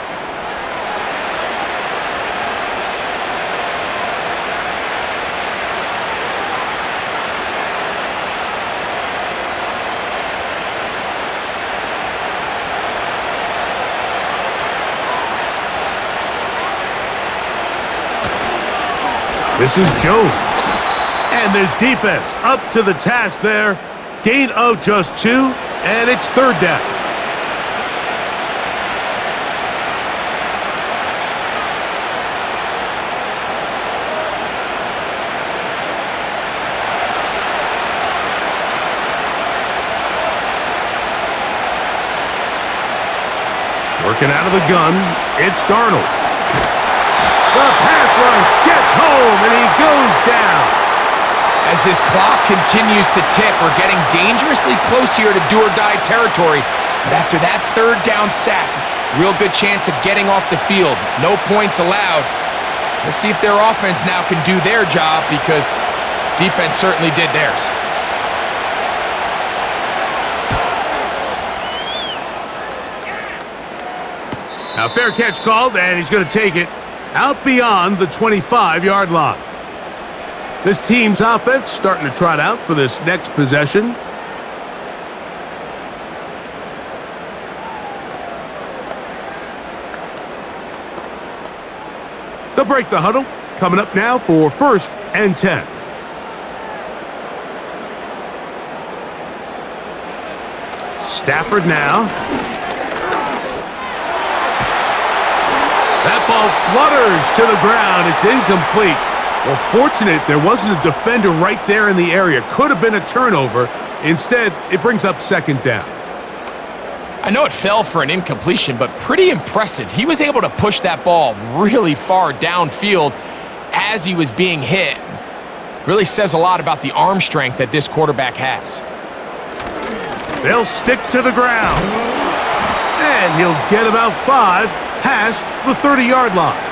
This is Jones. And this defense up to the task there. Gain of just 2, and it's third down. Working out of the gun, it's Darnold. The pass rush gets home, and he goes down. As this clock continues to tick, we're getting dangerously close here to do-or-die territory. But after that third down sack, real good chance of getting off the field. No points allowed. Let's see if their offense now can do their job, because defense certainly did theirs. Now, fair catch called, and he's going to take it out beyond the 25-yard line. This team's offense starting to trot out for this next possession. They'll break the huddle. Coming up now for 1st and 10. Stafford now. That ball flutters to the ground. It's incomplete. Well, fortunate there wasn't a defender right there in the area. Could have been a turnover. Instead, it brings up 2nd down. I know it fell for an incompletion, but pretty impressive. He was able to push that ball really far downfield as he was being hit. Really says a lot about the arm strength that this quarterback has. They'll stick to the ground. And he'll get about 5 past the 30-yard line.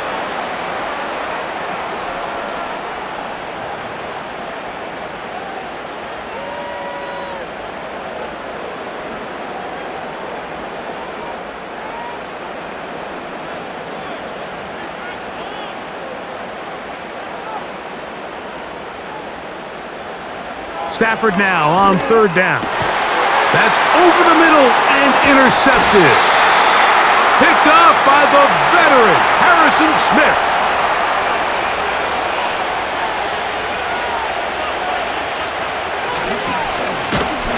Stafford now on 3rd down. That's over the middle and intercepted. Picked off by the veteran, Harrison Smith.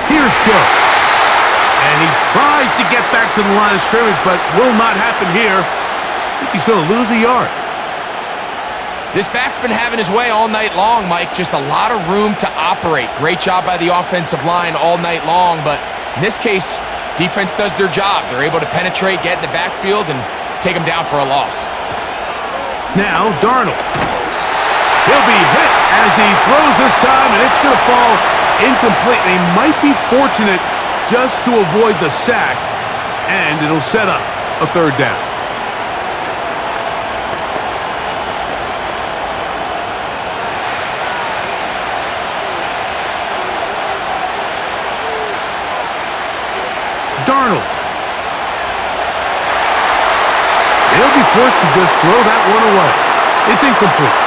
Here's Jones. And he tries to get back to the line of scrimmage, but will not happen here. I think he's going to lose a yard. This back's been having his way all night long, Mike. Just a lot of room to operate. Great job by the offensive line all night long, but in this case, defense does their job. They're able to penetrate, get in the backfield, and take him down for a loss. Now, Darnold. He'll be hit as he throws this time, and it's going to fall incomplete. He might be fortunate just to avoid the sack, and it'll set up a 3rd down. Darnold. He'll be forced to just throw that one away. It's incomplete.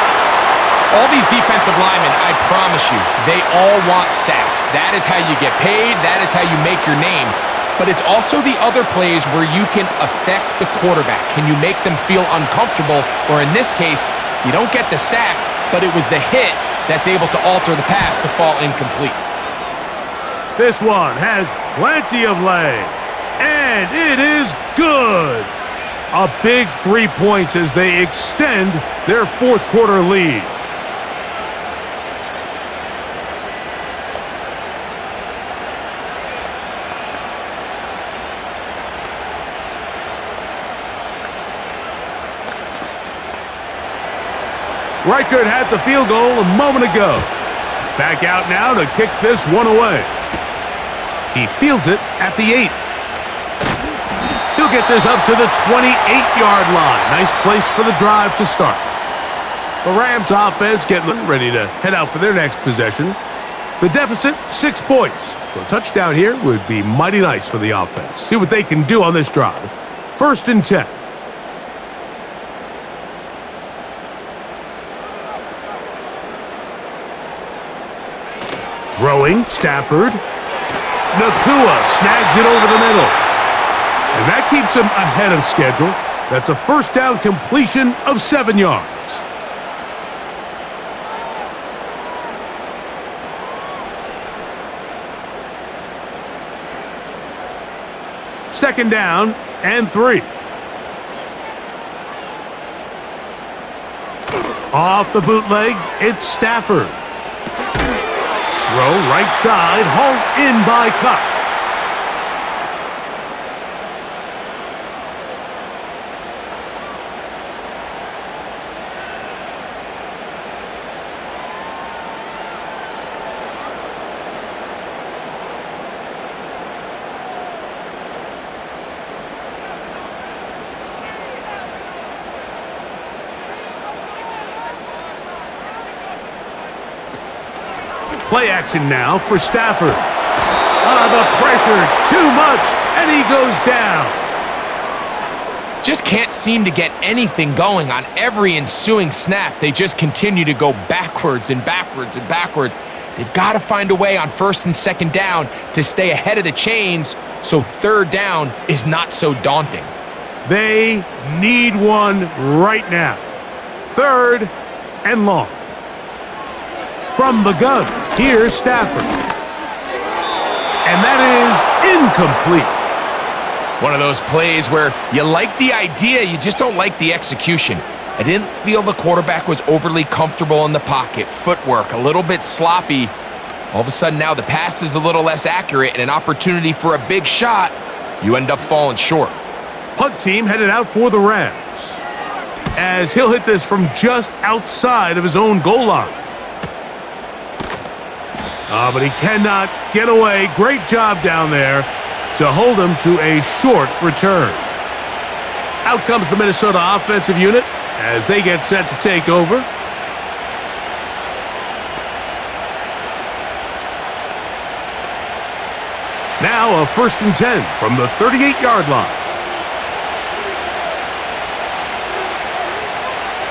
All these defensive linemen, I promise you, they all want sacks. That is how you get paid. That is how you make your name. But it's also the other plays where you can affect the quarterback. Can you make them feel uncomfortable? Or in this case, you don't get the sack, but it was the hit that's able to alter the pass to fall incomplete. This one has plenty of leg, and it is good. A big 3 points as they extend their 4th quarter lead. Reichert had the field goal a moment ago. He's back out now to kick this one away. He fields it at the 8. He'll get this up to the 28-yard line. Nice place for the drive to start. The Rams offense getting ready to head out for their next possession. The deficit, 6 points. So a touchdown here would be mighty nice for the offense. See what they can do on this drive. 1st and 10. Throwing, Stafford. Nakua snags it over the middle. And that keeps him ahead of schedule. That's a 1st down completion of 7 yards. Second down and 3. Off the bootleg, it's Stafford. Throw right side, hauled in by Cup. play action now for Stafford. The pressure, too much, and he goes down. Just can't seem to get anything going on every ensuing snap. They just continue to go backwards and backwards and backwards. They've got to find a way on first and second down to stay ahead of the chains so third down is not so daunting. They need one right now. Third and long. From the gun, here's Stafford. And that is incomplete. One of those plays where you like the idea, you just don't like the execution. I didn't feel the quarterback was overly comfortable in the pocket. Footwork a little bit sloppy. All of a sudden now the pass is a little less accurate and an opportunity for a big shot. You end up falling short. Punt team headed out for the Rams, as he'll hit this from just outside of his own goal line. But he cannot get away. Great job down there to hold him to a short return. Out comes the Minnesota offensive unit as they get set to take over. Now a 1st and 10 from the 38-yard line.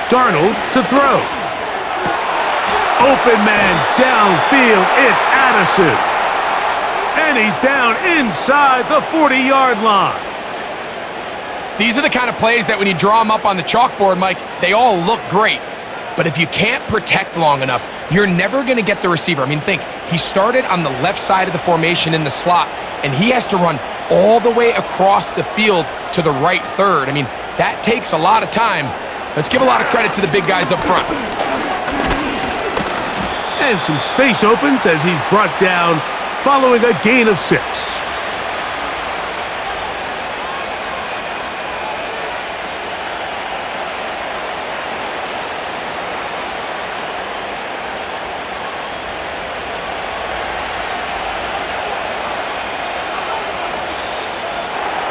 Darnold to throw. Open man downfield. It's Addison. And he's down inside the 40-yard line. These are the kind of plays that when you draw them up on the chalkboard, Mike, they all look great. But if you can't protect long enough, you're never going to get the receiver. I mean, think, he started on the left side of the formation in the slot, and he has to run all the way across the field to the right third. I mean, that takes a lot of time. Let's give a lot of credit to the big guys up front. And some space opens as he's brought down following a gain of 6.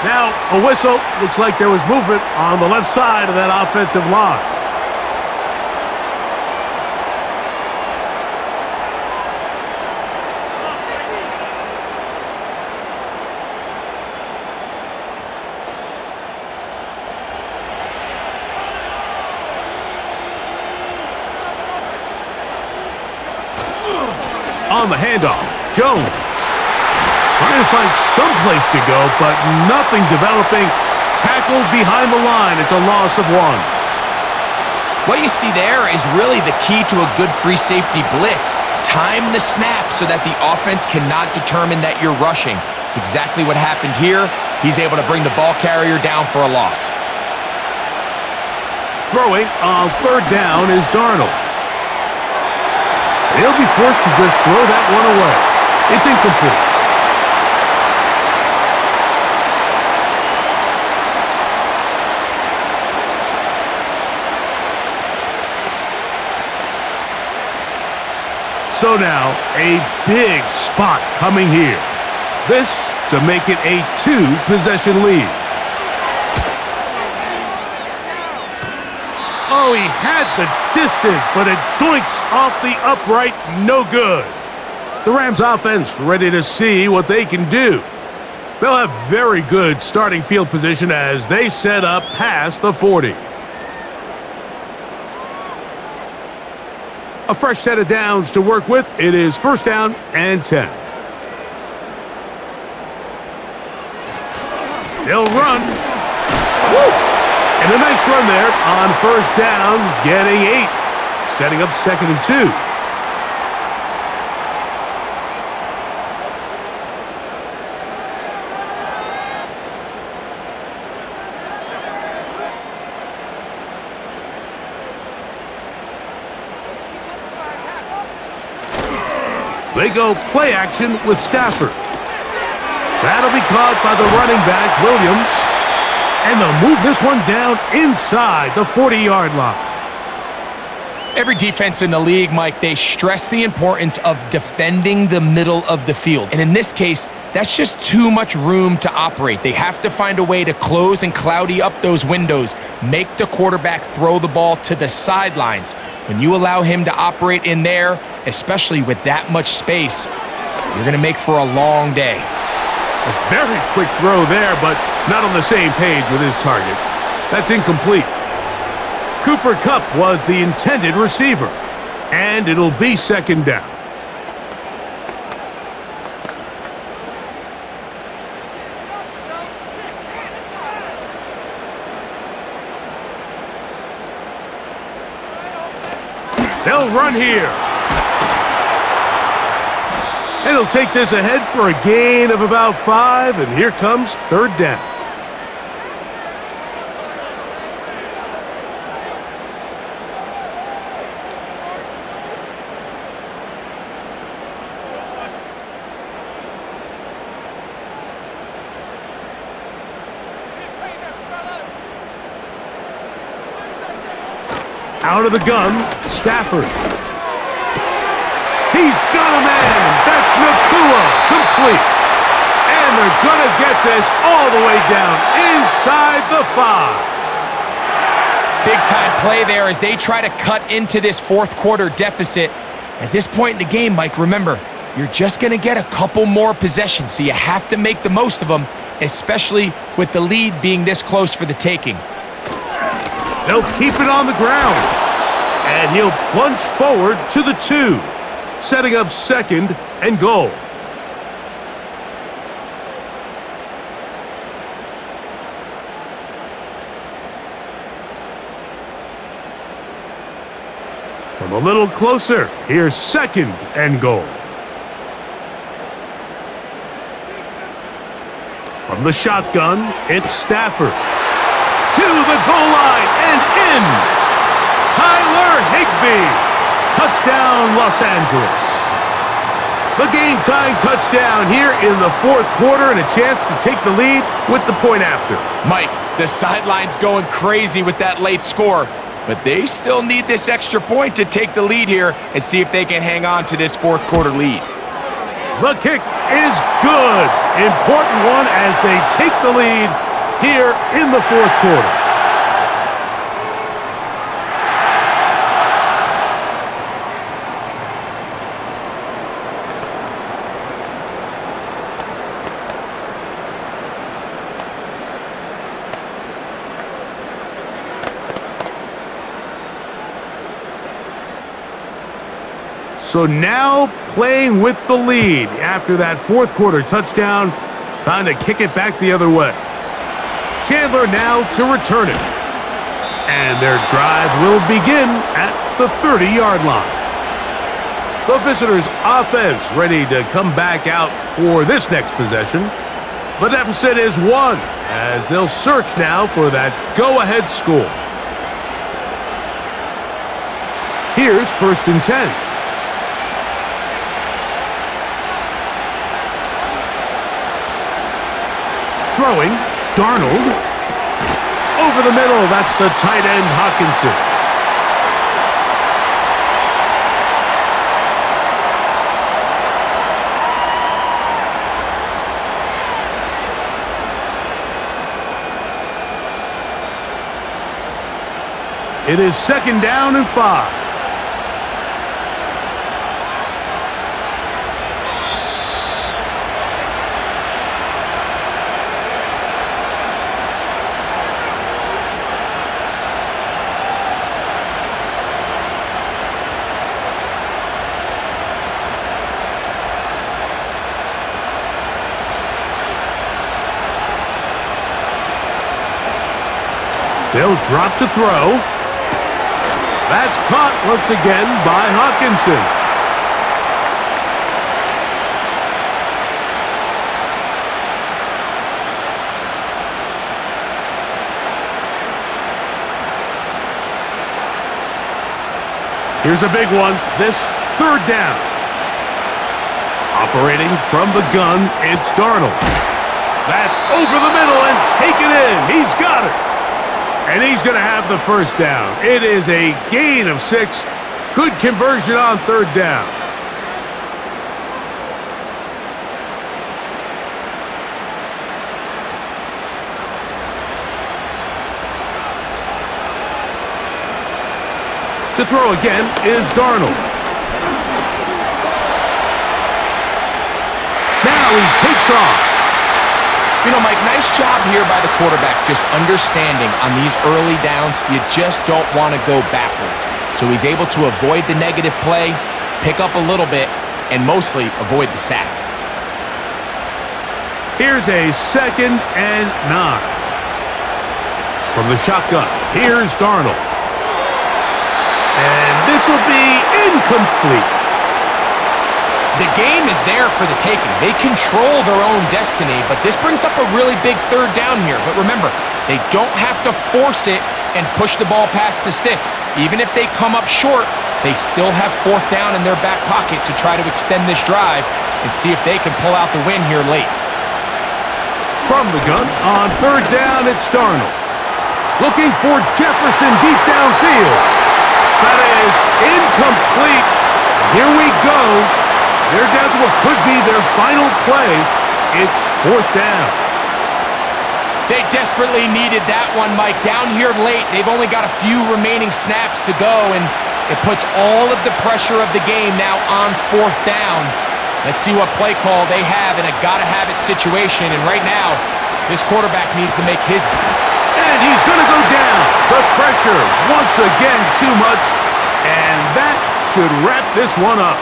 Now a whistle. Looks like there was movement on the left side of that offensive line. On the handoff, Jones. Trying to find some place to go, but nothing developing. Tackled behind the line. It's a loss of 1. What you see there is really the key to a good free safety blitz. Time the snap so that the offense cannot determine that you're rushing. It's exactly what happened here. He's able to bring the ball carrier down for a loss. Throwing on 3rd down is Darnold. He'll be forced to just throw that one away. It's incomplete. So now, a big spot coming here. This to make it a 2-possession lead. Oh, he had the distance, but it doinks off the upright. No good. The Rams offense ready to see what they can do. They'll have very good starting field position as they set up past the 40. A fresh set of downs to work with. It is 1st down and 10. They'll run. Woo! And a nice run there on 1st down, getting 8. Setting up 2nd and 2. They go play action with Stafford. That'll be caught by the running back, Williams. And they'll move this one down inside the 40-yard line. Every defense in the league, Mike, they stress the importance of defending the middle of the field. And in this case, that's just too much room to operate. They have to find a way to close and cloudy up those windows, make the quarterback throw the ball to the sidelines. When you allow him to operate in there, especially with that much space. You're going to make for a long day. A very quick throw there, but not on the same page with his target. That's incomplete. Cooper Kupp was the intended receiver, and it'll be second down. They'll run here. And he'll take this ahead for a gain of about 5, and here comes third down. Out of the gun, Stafford. He's got a man. That's Nakua, complete. And they're going to get this all the way down inside the 5. Big-time play there as they try to cut into this fourth quarter deficit. At this point in the game, Mike, remember, you're just going to get a couple more possessions, so you have to make the most of them, especially with the lead being this close for the taking. They'll keep it on the ground. And he'll plunge forward to the 2, setting up second and goal. From a little closer, here's second and goal. From the shotgun, it's Stafford. To the goal line and in. Tyler Higbee. Touchdown, Los Angeles. The game-tying touchdown here in the fourth quarter and a chance to take the lead with the point after. Mike, the sideline's going crazy with that late score, but they still need this extra point to take the lead here and see if they can hang on to this fourth quarter lead. The kick is good. Important one as they take the lead here in the fourth quarter. So now playing with the lead after that fourth quarter touchdown. Time to kick it back the other way. Chandler now to return it. And their drive will begin at the 30-yard line. The visitors' offense ready to come back out for this next possession. The deficit is 1 as they'll search now for that go-ahead score. Here's 1st and 10. Throwing, Darnold. Over the middle, that's the tight end, Hawkinson. It is second down and 5. They'll drop to throw. That's caught once again by Hawkinson. Here's a big one. This third down. Operating from the gun, it's Darnold. That's over the middle and taken in. He's got it. And he's going to have the first down. It is a gain of 6. Good conversion on third down. To throw again is Darnold. he takes off. You know, Mike, nice job here by the quarterback, just understanding on these early downs, you just don't want to go backwards. So he's able to avoid the negative play, pick up a little bit, and mostly avoid the sack. Here's a 2nd and 9. From the shotgun, here's Darnold. And this will be incomplete. The game is there for the taking. They control their own destiny, but this brings up a really big 3rd down here. But remember, they don't have to force it and push the ball past the sticks. Even if they come up short, they still have 4th down in their back pocket to try to extend this drive and see if they can pull out the win here late. From the gun, on 3rd down, it's Darnold. Looking for Jefferson deep downfield. That is incomplete. Here we go. They're down to what could be their final play. It's 4th down. They desperately needed that one, Mike. Down here late, they've only got a few remaining snaps to go, and it puts all of the pressure of the game now on 4th down. Let's see what play call they have in a gotta-have-it situation, and right now, this quarterback needs to make his... And he's going to go down. The pressure, once again, too much, and that should wrap this one up.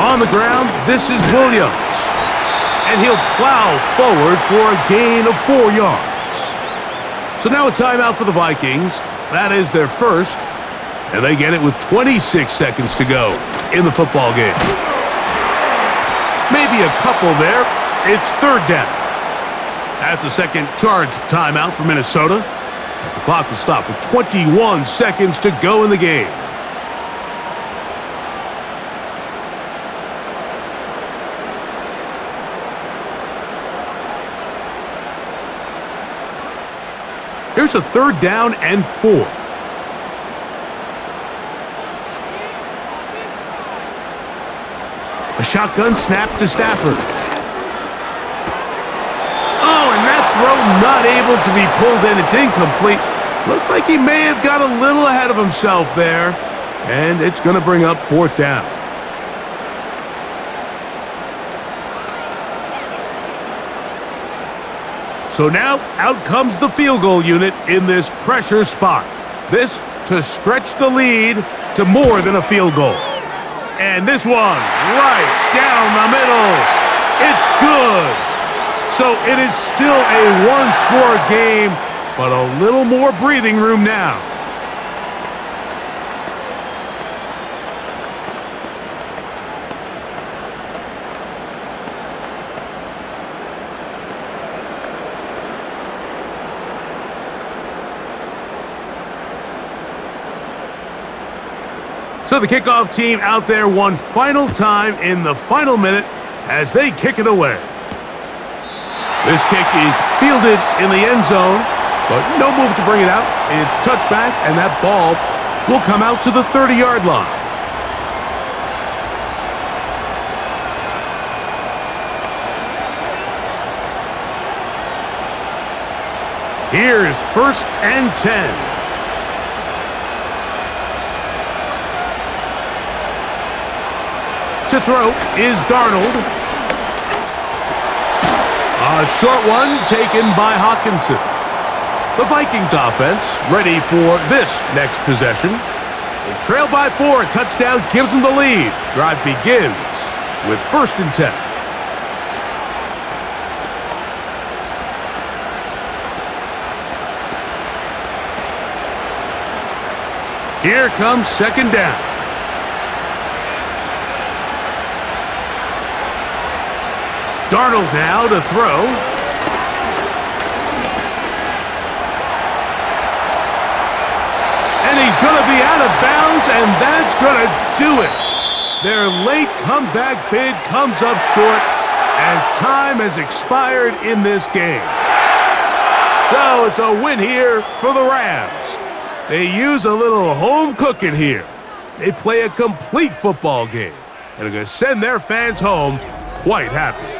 On the ground, this is Williams. And he'll plow forward for a gain of 4 yards. So now a timeout for the Vikings. That is their first. And they get it with 26 seconds to go in the football game. Maybe a couple there. It's 3rd down. That's a second charge timeout for Minnesota, as the clock will stop with 21 seconds to go in the game. Here's a 3rd down and 4. A shotgun snap to Stafford. Oh, and that throw not able to be pulled in. It's incomplete. Looked like he may have got a little ahead of himself there. And it's going to bring up 4th down. So now, out comes the field goal unit in this pressure spot. This to stretch the lead to more than a field goal. And this one, right down the middle. It's good. So it is still a 1-score game, but a little more breathing room now. So the kickoff team out there one final time in the final minute as they kick it away. This kick is fielded in the end zone, but no move to bring it out. It's touchback, and that ball will come out to the 30-yard line. Here's 1st and 10. To throw is Darnold. A short one taken by Hawkinson. The Vikings offense ready for this next possession. They trail by 4. A touchdown gives them the lead. Drive begins with 1st and 10. Here comes 2nd down. Darnold now to throw. And he's going to be out of bounds, and that's going to do it. Their late comeback bid comes up short as time has expired in this game. So it's a win here for the Rams. They use a little home cooking here. They play a complete football game and are going to send their fans home quite happy.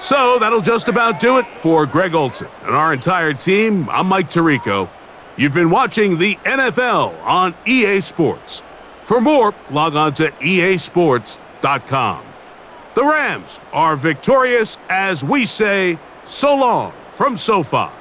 So that'll just about do it for Greg Olson and our entire team. I'm Mike Tirico. You've been watching the NFL on EA Sports. For more, log on to easports.com. NFL.com. The Rams are victorious as we say so long from SoFi.